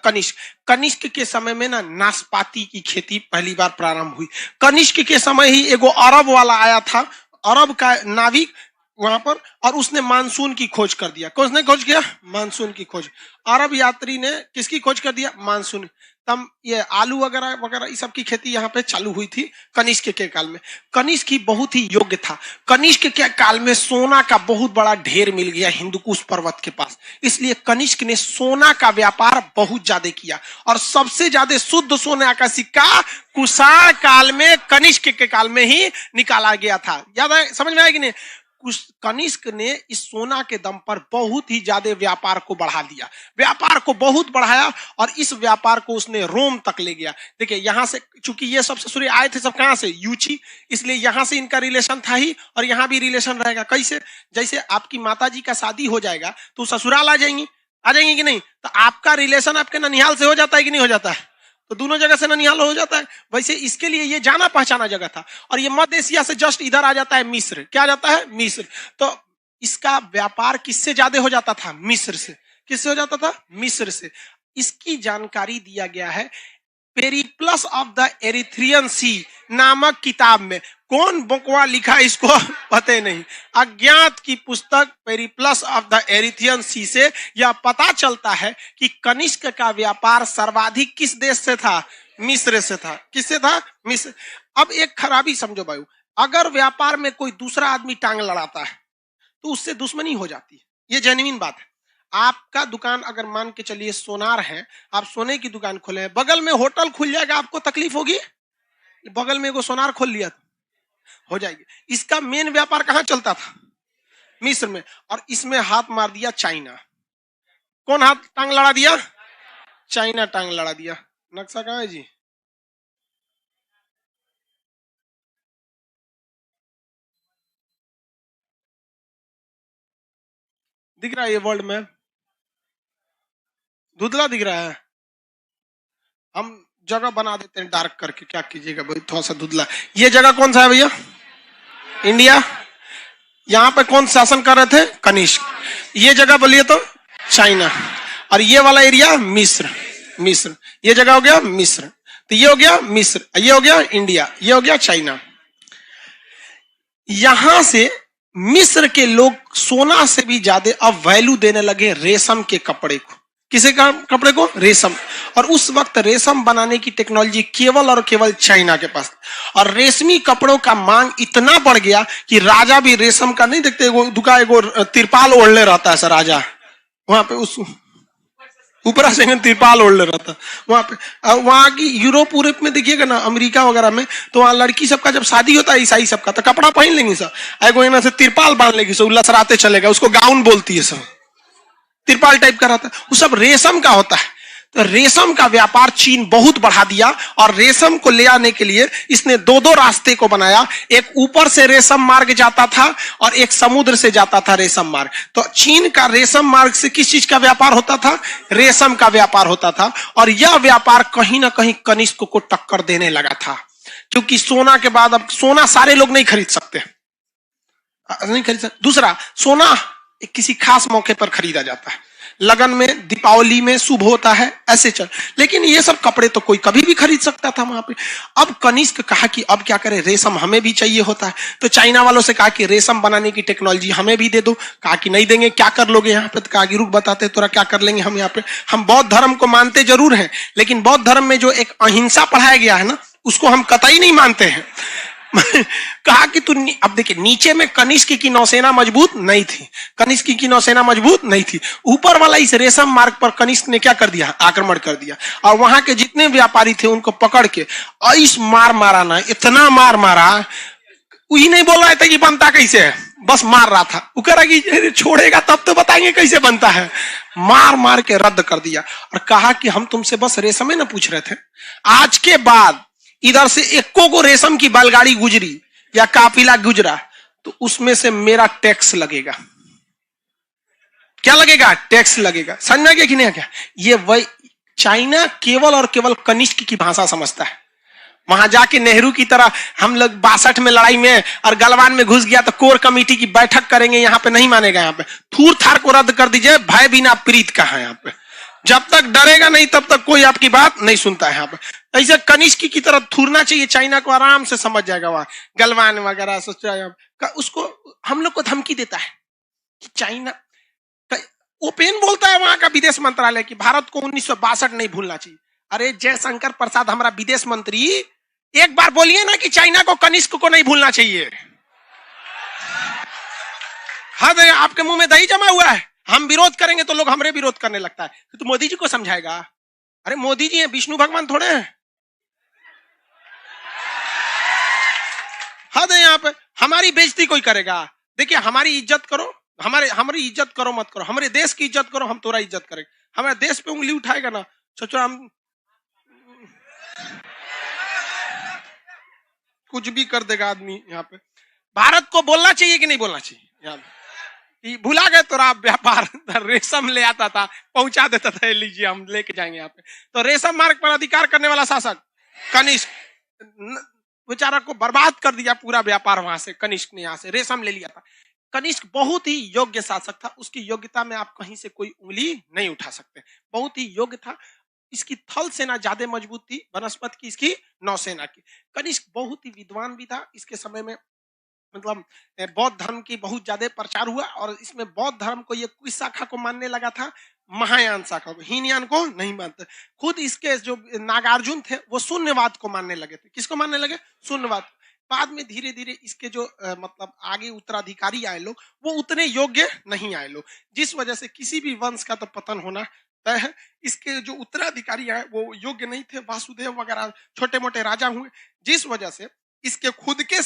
कनिष्क। कनिष्क के समय में ना नाशपाती की खेती पहली बार प्रारंभ हुई। कनिष्क के समय ही एगो अरब वाला आया था, अरब का नाविक वहां पर, और उसने मानसून की खोज कर दिया। कौन ने खोज किया? मानसून की खोज। अरब यात्री ने किसकी खोज कर दिया? मानसून। तब ये आलू वगैरह वगैरह इस सब की खेती यहाँ पे चालू हुई थी कनिष्क के काल में। कनिष्क ही बहुत ही योग्य था। कनिष्क के काल में सोना का बहुत बड़ा ढेर मिल गया हिंदुकुश पर्वत के पास, इसलिए कनिष्क ने सोना का व्यापार बहुत ज्यादा किया, और सबसे ज्यादा शुद्ध सोना का सिक्का कुषाण काल में, कनिष्क के काल में ही निकाला गया था। याद है? समझ में आया कि नहीं? कनिष्क ने इस सोना के दम पर बहुत ही ज्यादा व्यापार को बढ़ा दिया, व्यापार को बहुत बढ़ाया, और इस व्यापार को उसने रोम तक ले गया। देखिए यहां से, चूंकि ये सब ससुरे आए थे सब कहां से? यूची, इसलिए यहां से इनका रिलेशन था ही, और यहां भी रिलेशन रहेगा। कैसे? जैसे आपकी माताजी का शादी हो जाएगा तो ससुराल आ जाएंगी कि नहीं? तो आपका रिलेशन आपके ननिहाल से हो जाता है कि नहीं हो जाता है? तो दोनों जगह से ननिहाल हो जाता है। वैसे इसके लिए ये जाना पहचाना जगह था, और ये मध्य एशिया से जस्ट इधर आ जाता है मिस्र। क्या आ जाता है? मिस्र। तो इसका व्यापार किससे ज्यादा हो जाता था? मिस्र से। किससे हो जाता था? मिस्र से। इसकी जानकारी दिया गया है पेरिप्लस ऑफ द एरिथ्रियन सी नामक किताब में। कौन बकवा लिखा इसको पता नहीं। अज्ञात की पुस्तक पेरिप्लस ऑफ द एरिथ्रियन सी से यह पता चलता है कि कनिष्क का व्यापार सर्वाधिक किस देश से था? मिस्र से था। किससे था? मिस्र। अब एक खराबी समझो भाई, अगर व्यापार में कोई दूसरा आदमी टांग लड़ाता है तो उससे दुश्मनी हो जाती है। ये जेन्युइन बात है। आपका दुकान अगर मान के चलिए सोनार है, आप सोने की दुकान खोले हैं, बगल में होटल खुल जाएगा, आपको तकलीफ होगी? बगल में एगो सोनार खोल लिया तो हो जाएगी। इसका मेन व्यापार कहां चलता था? मिस्र में। और इसमें हाथ मार दिया चाइना। कौन हाथ टांग लड़ा दिया? चाइना टांग लड़ा दिया। नक्शा कहां है जी? दिख रहा है ये वर्ल्ड में? धुंधला दिख रहा है। हम जगह बना देते हैं डार्क करके, क्या कीजिएगा भाई, थोड़ा सा धुंधला। ये जगह कौन सा है भैया? इंडिया। यहां पे कौन शासन कर रहे थे? कनिष्क। ये जगह बोलिए तो चाइना, और ये वाला एरिया मिस्र। मिस्र ये जगह हो गया मिस्र, तो ये हो गया मिस्र, ये हो गया इंडिया, ये हो गया चाइना। यहां से मिस्र के लोग सोना से भी ज्यादा अब वैल्यू देने लगे रेशम के कपड़े को। किसे का कपड़े को? रेशम। और उस वक्त रेशम बनाने की टेक्नोलॉजी केवल और केवल चाइना के पास, और रेशमी कपड़ों का मांग इतना बढ़ गया कि राजा भी रेशम का नहीं देखते, एगो तिरपाल ओढ़ले रहता है सर राजा, वहां पे उस ऊपर से तिरपाल ओढ़ ले रहता वहां पे। वहां की यूरोप में देखिएगा ना, अमेरिका वगैरह में, तो वहां लड़की सबका जब शादी होता है ईसाई सबका, तो कपड़ा पहन लेंगी सर, एगो यहाँ से तिरपाल बांध लेगी सर, लसराते चलेगा, उसको गाउन बोलती है सर, तिरपाल टाइप का रहता है, वो सब रेशम का होता है। तो रेशम का व्यापार चीन बहुत बढ़ा दिया, और रेशम को ले आने के लिए इसने दो दो रास्ते को बनाया। एक ऊपर से रेशम मार्ग जाता था और एक समुद्र से जाता था रेशम मार्ग। तो चीन का रेशम मार्ग से किस चीज का व्यापार होता था? रेशम का व्यापार होता था। और यह व्यापार कहीं ना कहीं कनिष्क को टक्कर देने लगा था, क्योंकि सोना के बाद अब सोना सारे लोग नहीं खरीद सकते, नहीं खरीद सकते। दूसरा, सोना किसी खास मौके पर खरीदा जाता है, लगन में, दीपावली में शुभ होता है, ऐसे चल। लेकिन ये सब कपड़े तो कोई कभी भी खरीद सकता था वहां पे। अब कनिष्क कहा कि अब क्या करें, रेशम हमें भी चाहिए होता है। तो चाइना वालों से कहा कि रेशम बनाने की टेक्नोलॉजी हमें भी दे दो। कहा कि नहीं देंगे। क्या कर लोगे यहाँ पे? तो कहा कि रुक बताते तोरा क्या कर लेंगे हम यहाँ पे। हम बौद्ध धर्म को मानते जरूर हैं, लेकिन बौद्ध धर्म में जो एक अहिंसा पढ़ाया गया है ना, उसको हम कतई नहीं मानते हैं। कहा कि तू, अब देखिए, नीचे में कनिष्क की नौसेना मजबूत नहीं थी, कनिष्क की नौसेना मजबूत नहीं थी। ऊपर वाला इस रेशम मार्ग पर कनिष्क ने क्या कर दिया? आक्रमण कर दिया, और वहां के जितने व्यापारी थे उनको पकड़ के ऐस मार मारा ना, इतना मार मारा, वही नहीं बोल रहा था कि बनता कैसे है, बस मार रहा था। वो कह रहा कि छोड़ेगा तब तो बताएंगे कैसे बनता है। मार मार के रद्द कर दिया, और कहा कि हम तुमसे बस रेशम ना पूछ रहे थे, आज के बाद इधर से एको को रेशम की बैलगाड़ी गुजरी या काफिला गुजरा तो उसमें से मेरा टैक्स लगेगा। क्या लगेगा? टैक्स लगेगा। समझ में गया कि नहीं? क्या ये वही चाइना केवल और केवल कनिष्क की भाषा समझता है। वहां जाके नेहरू की तरह हम लोग 62 में लड़ाई में और गलवान में घुस गया तो कोर कमेटी की बैठक करेंगे, यहाँ पे नहीं मानेगा। यहाँ पे थूर थार को रद्द कर दीजिए, भय बिना प्रीत का है। यहाँ पे जब तक डरेगा नहीं तब तक कोई आपकी बात नहीं सुनता है। यहाँ पे ऐसे कनिष्क की तरह थूरना चाहिए, चाइना को आराम से समझ जाएगा। वहां गलवान वगैरह उसको हम लोग को धमकी देता है कि चाइना ओपन बोलता है वहां का विदेश मंत्रालय कि भारत को 1962 नहीं भूलना चाहिए। अरे जयशंकर प्रसाद हमारा विदेश मंत्री, एक बार बोलिए ना कि चाइना को कनिष्क को नहीं भूलना चाहिए। हद है, आपके मुंह में दही जमा हुआ है। हम विरोध करेंगे तो लोग हमरे विरोध करने लगता है, तो मोदी जी को समझाएगा। अरे मोदी जी हैं, विष्णु भगवान थोड़े हैं। हद है, यहाँ पे हमारी बेइज्जती कोई करेगा। देखिए हमारी इज्जत करो, हमारी इज्जत करो मत करो, हमारे देश की इज्जत करो, हम तोरा इज्जत करेंगे। हमारे देश पे उंगली उठाएगा ना, सोचो हम कुछ भी कर देगा आदमी। यहाँ पे भारत को बोलना चाहिए कि नहीं बोलना चाहिए? यहाँ भुला गए तो व्यापार रेशम ले आता था, पहुंचा देता था, लीजिए हम लेके जाएंगे। यहाँ पे तो रेशम मार्ग पर अधिकार करने वाला शासक कनिष्क बेचारा को बर्बाद कर दिया पूरा व्यापार। वहां से कनिष्क ने यहाँ से रेशम ले लिया था। कनिष्क बहुत ही योग्य शासक था, उसकी योग्यता में आप कहीं से कोई उंगली नहीं उठा सकते। बहुत ही योग्य था। इसकी थल सेना ज्यादा मजबूत थी वनस्पत की, इसकी नौसेना की। कनिष्क बहुत ही विद्वान भी था। इसके समय में मतलब बौद्ध धर्म की बहुत ज्यादा प्रचार हुआ और इसमें बौद्ध धर्म को ये किस शाखा को मानने लगा था? महायान शाखा को, हीनयान को नहीं मानते। खुद इसके जो नागार्जुन थे वो शून्यवाद को मानने लगे थे। किसको मानने लगे? शून्यवाद। बाद में धीरे धीरे इसके जो मतलब आगे उत्तराधिकारी आए लोग वो उतने योग्य नहीं आए लोग, जिस वजह से किसी भी वंश का तो पतन होना तय है। इसके जो उत्तराधिकारी आए वो योग्य नहीं थे। वासुदेव वगैरह छोटे मोटे राजा हुए, जिस वजह से इसके खुद के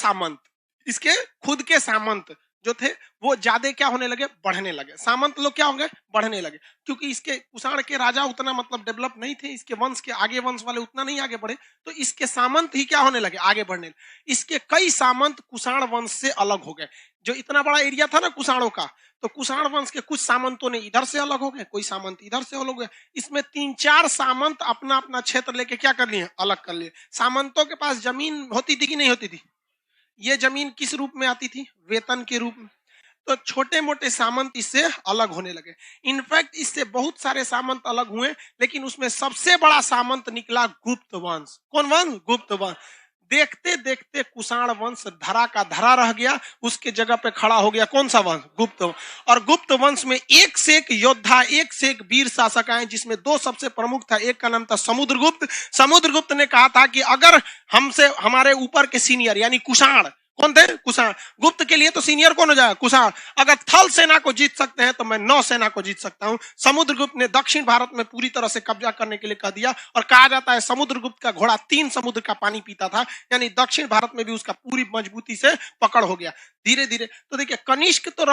सामंत जो थे वो ज्यादा क्या होने लगे? बढ़ने लगे। सामंत लोग क्या होंगे? बढ़ने लगे, क्योंकि इसके कुषाण के राजा उतना मतलब डेवलप नहीं थे। इसके वंश के आगे वंश वाले उतना नहीं आगे बढ़े, तो इसके सामंत ही क्या होने लगे? आगे बढ़ने लगे। इसके कई सामंत कुषाण वंश से अलग हो गए। जो इतना बड़ा एरिया था ना कुषाणों का, तो कुषाण वंश के कुछ सामंतों ने इधर से अलग हो गए, कोई सामंत इधर से अलग हो गए। इसमें 3-4 सामंत अपना अपना क्षेत्र लेके क्या कर लिए? अलग कर लिए। सामंतों के पास जमीन होती थी कि नहीं होती थी? ये जमीन किस रूप में आती थी? वेतन के रूप में। तो छोटे मोटे सामंत इससे अलग होने लगे। इनफैक्ट इससे बहुत सारे सामंत अलग हुए, लेकिन उसमें सबसे बड़ा सामंत निकला गुप्त वंश। कौन वंश? गुप्त वंश। देखते देखते कुषाण वंश धरा का धरा रह गया, उसके जगह पे खड़ा हो गया कौन सा वंश? गुप्त वंश। और गुप्त वंश में एक से एक योद्धा, एक से एक वीर शासक आए, जिसमें 2 सबसे प्रमुख था। एक का नाम था समुद्रगुप्त। समुद्रगुप्त ने कहा था कि अगर हमसे हमारे ऊपर के सीनियर यानी कुषाण, कौन थे? कुषाण। गुप्त के लिए तो सीनियर कौन हो जाएगा? कुषाण। अगर थल सेना को जीत सकते हैं तो मैं नौ सेना को जीत सकता हूं। समुद्रगुप्त ने दक्षिण भारत में पूरी तरह से कब्जा करने के लिए कह दिया, और कहा जाता है समुद्रगुप्त का घोड़ा 3 समुद्र का पानी पीता था, यानी दक्षिण भारत में भी उसका पूरी मजबूती से पकड़ हो गया। धीरे धीरे तो देखिए कनिष्क तो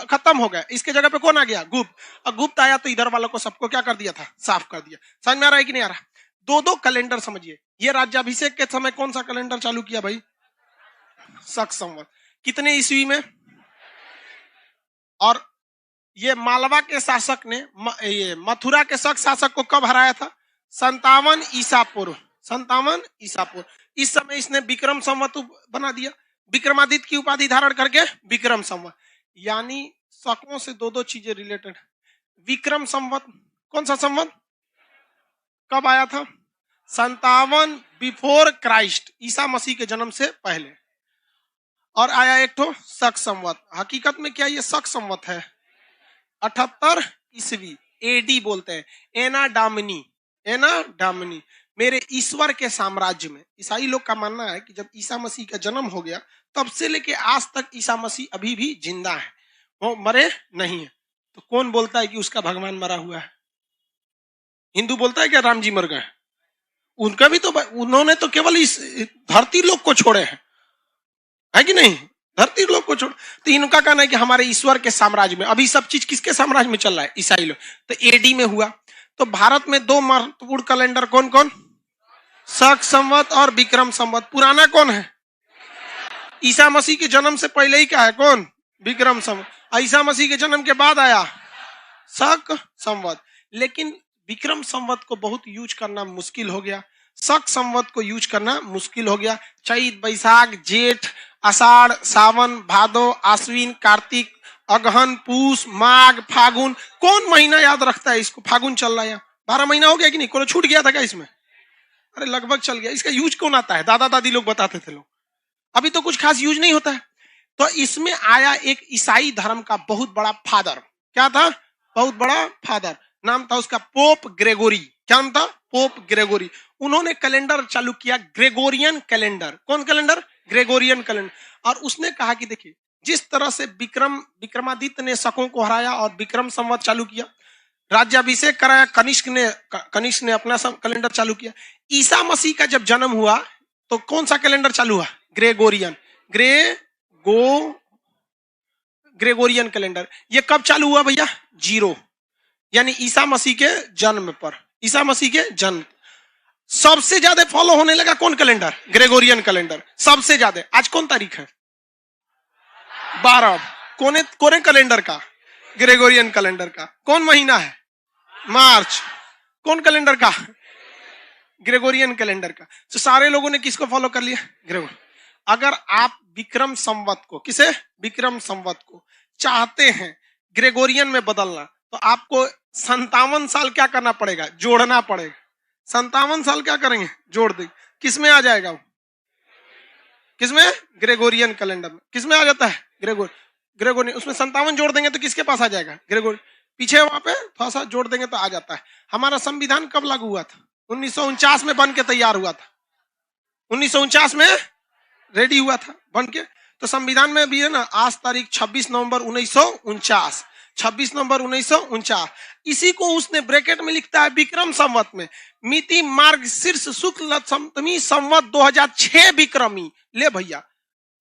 खत्म हो गया, इसके जगह पे कौन आ गया? गुप्त। और गुप्त आया तो इधर वालों को सबको क्या कर दिया था? साफ कर दिया। समझ में आ रहा है कि नहीं आ रहा? 2-2 कैलेंडर समझिए। ये राज्याभिषेक के समय कौन सा कैलेंडर चालू किया भाई? शक संवत। कितने ईस्वी में? और ये मालवा के शासक ने ये मथुरा के शक शासक को कब हराया था? 57 ईसा पूर्व। 57 ईसा पूर्व। इस समय इसने विक्रम संवत बना दिया, विक्रमादित्य की उपाधि धारण करके विक्रम संवत। यानी शकों से 2-2 चीजें रिलेटेड। विक्रम संवत कौन सा संवत? कब आया था? 57 बिफोर क्राइस्ट, ईसा मसीह के जन्म से पहले। और आया एक तो शक संवत। हकीकत में क्या ये शक संवत है? 78 ईस्वी, एडी बोलते हैं, एना डामिनी। मेरे ईश्वर के साम्राज्य में। ईसाई लोग का मानना है कि जब ईसा मसीह का जन्म हो गया तब से लेके आज तक ईसा मसीह अभी भी जिंदा है, वो मरे नहीं है। तो कौन बोलता है कि उसका भगवान मरा हुआ है? हिंदू बोलता है क्या राम जी मर गए? उनका भी तो, उन्होंने तो केवल इस धरती लोक को छोड़े हैं, है कि नहीं? धरती लोग को छोड़। तो इनका कहना है कि हमारे ईश्वर के साम्राज्य में। अभी सब चीज किसके साम्राज्य में चल रहा है? ईसाई लोग। तो एडी में हुआ। तो भारत में 2 महत्वपूर्ण कैलेंडर कौन कौन? शक संवत और विक्रम संवत। पुराना कौन है? ईसा मसीह के जन्म से पहले ही क्या है? कौन? विक्रम संवत। ईसा मसीह के जन्म के बाद आया शक संवत। लेकिन विक्रम संवत को बहुत यूज करना मुश्किल हो गया। शक संवत को यूज करना मुश्किल हो गया। चैत, बैसाख, जेठ, आषाढ़, सावन, भादो, आश्विन, कार्तिक, अगहन, पूस, माघ, फागुन। कौन महीना याद रखता है इसको? फागुन चल रहा है, 12 महीना हो गया कि नहीं? कोई छूट गया था क्या इसमें? अरे लगभग चल गया। इसका यूज कौन आता है? दादा दादी लोग बताते थे लोग। अभी तो कुछ खास यूज नहीं होता है। तो इसमें आया एक ईसाई धर्म का बहुत बड़ा फादर। क्या था? बहुत बड़ा फादर। नाम था उसका पोप ग्रेगोरी। क्या नाम था? Pope Gregory. उन्होंने कैलेंडर चालू किया, ग्रेगोरियन कैलेंडर। कौन कैलेंडर? Gregorian calendar. और उसने कहा कि देखिए, जिस तरह से विक्रमादित्य ने शकों को हराया और विक्रम संवत चालू किया, राज्याभिषेक कराया कनिष्क ने अपना कैलेंडर चालू किया। ईसा मसीह का जब जन्म हुआ तो कौन सा कैलेंडर चालू हुआ? ग्रेगोरियन। Gregorian calendar. ये कब चालू हुआ भैया? 0, यानी ईसा मसीह के जन्म पर। ईसा मसीह के जन्म सबसे ज्यादा फॉलो होने लगा कौन कैलेंडर? ग्रेगोरियन कैलेंडर सबसे ज्यादा। आज कौन तारीख है? 12। कोने कैलेंडर का? ग्रेगोरियन कैलेंडर का। कौन महीना है? मार्च। कौन कैलेंडर का? ग्रेगोरियन कैलेंडर का। तो सारे लोगों ने किसको फॉलो कर लिया? ग्रेगोरियन। अगर आप विक्रम संवत को, किसे? विक्रम संवत को चाहते हैं ग्रेगोरियन में बदलना, तो आपको 57 साल क्या करना पड़ेगा? जोड़ना पड़ेगा। 57 साल क्या करेंगे? जोड़ देंगे। किसमें आ जाएगा वो? किसमें? ग्रेगोरियन कैलेंडर में। किसमें आ जाता है? ग्रेगोरियन। उसमें 57 जोड़ देंगे तो किसके पास आ जाएगा? ग्रेगोरियन। पीछे वहां पे थोड़ा सा जोड़ देंगे तो आ जाता है। हमारा संविधान कब लागू हुआ था? 1949 में बन के तैयार हुआ था। 1949 में रेडी हुआ था बन के। तो संविधान में भी है ना, आज तारीख 26 नवंबर 1949। 26 नवंबर 1949। इसी को उसने ब्रैकेट में लिखता है विक्रम संवत में, मिति मार्ग शीर्ष शुक्ल सप्तमी संवत 2006 विक्रमी। ले भैया,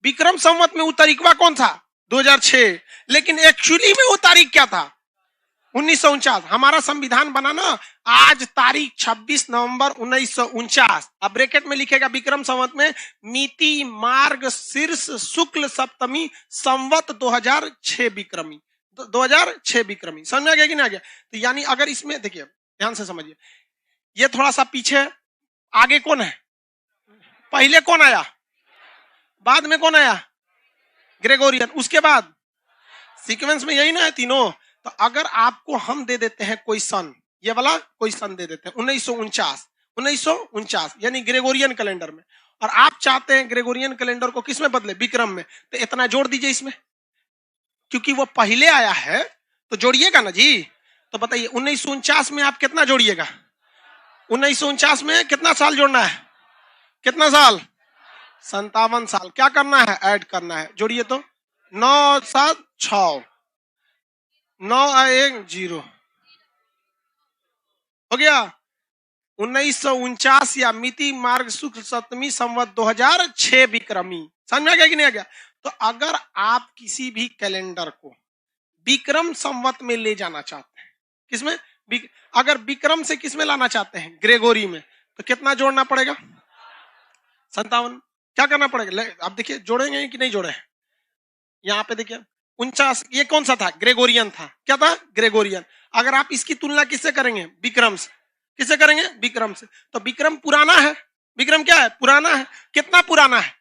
विक्रम संवत में वो तारीखवा कौन था? 2006। लेकिन एक्चुअली में वो तारीख क्या था? 1949। हमारा संविधान बना ना आज तारीख 26 नवंबर 1949। अब ब्रैकेट में लिखेगा विक्रम संवत में मिति मार्ग शीर्ष शुक्ल सप्तमी संवत 2006 विक्रमी। 2006 विक्रमी। समझ में आ गया कि नहीं आ गया? तो यानी अगर इसमें देखिए, ध्यान से समझिए, ये थोड़ा सा पीछे, आगे कौन है? पहले कौन आया? बाद में कौन आया? ग्रेगोरियन। उसके बाद सीक्वेंस में यही ना है तीनों। तो अगर आपको हम दे देते हैं कोई सन, ये वाला कोई सन दे देते हैं 1949 यानी ग्रेगोरियन कैलेंडर में, और आप चाहते हैं ग्रेगोरियन कैलेंडर को किस में बदले? विक्रम में। तो इतना जोड़ दीजिए इसमें, क्योंकि वो पहले आया है तो जोड़िएगा ना जी। तो बताइए 1949 में आप कितना जोड़िएगा? 1949 में कितना साल जोड़ना है? कितना साल? 57 साल। क्या करना है? ऐड करना है। जोड़िए तो 9 7 6 9 1 0 हो गया। 1949 या मिति मार्ग शुक्ल सप्तमी संवत 2006 विक्रमी। समझ में आ गया कि नहीं आ गया? तो अगर आप किसी भी कैलेंडर को विक्रम संवत में ले जाना चाहते हैं, किसमें? अगर विक्रम से किसमें लाना चाहते हैं? ग्रेगोरी में। तो कितना जोड़ना पड़ेगा? 57। क्या करना पड़ेगा? आप देखिए जोड़ेंगे कि नहीं जोड़े? यहाँ पे देखिए 49, ये कौन सा था? ग्रेगोरियन था। क्या था? ग्रेगोरियन। अगर आप इसकी तुलना किससे करेंगे? विक्रम से। किससे करेंगे? विक्रम से। तो विक्रम पुराना है। विक्रम क्या है? पुराना है। कितना पुराना है?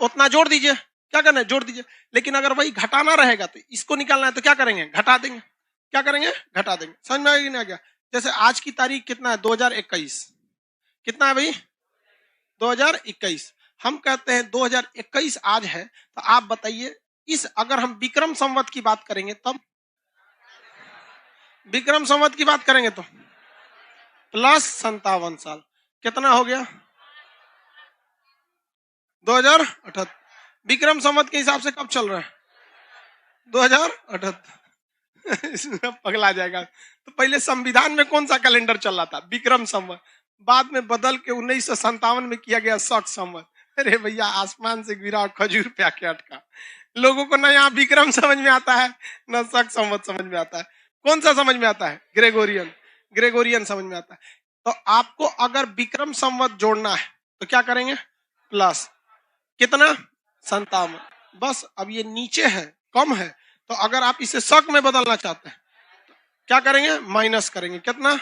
उतना जोड़ दीजिए। क्या करना है? जोड़ दीजिए। लेकिन अगर वही घटाना रहेगा तो इसको निकालना है तो क्या करेंगे? घटा देंगे। क्या करेंगे? घटा देंगे। समझ में आ गया? नहीं आ गया? जैसे आज की तारीख कितना है? 2021। कितना है भाई? 2021। हम कहते हैं 2021 आज है। तो आप बताइए, इस अगर हम विक्रम संवत की बात करेंगे, तब विक्रम संवत की बात करेंगे तो प्लस 57 साल। कितना हो गया? 2078। विक्रम संवत के हिसाब से कब चल रहा है? 2078। इसमें पगला जाएगा। तो पहले संविधान में कौन सा कैलेंडर चल रहा था? विक्रम संवत। बाद में बदल के 1957 में किया गया शक संवत। अरे भैया, आसमान से गिरा खजूर पे आके अटका। लोगों को ना यहाँ विक्रम समझ में आता है ना शक संवत समझ में आता है। कौन सा समझ में आता है? ग्रेगोरियन समझ में आता है। तो आपको अगर विक्रम संवत जोड़ना है तो क्या करेंगे? प्लस कितना? 57। बस। अब ये नीचे है, कम है। तो अगर आप इसे शक में बदलना चाहते हैं तो क्या करेंगे? माइनस करेंगे। कितना?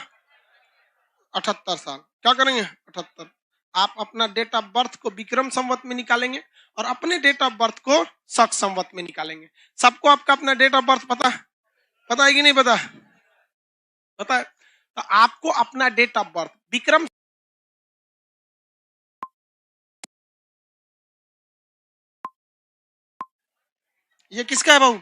78 साल। क्या करेंगे 78। आप अपना डेट ऑफ बर्थ को विक्रम संवत में निकालेंगे और अपने डेट ऑफ बर्थ को शक संवत में निकालेंगे। सबको आपका अपना डेट ऑफ बर्थ पता है कि नहीं पता? पता है। तो आपको अपना डेट ऑफ बर्थ विक्रम, ये किसका है बाबू?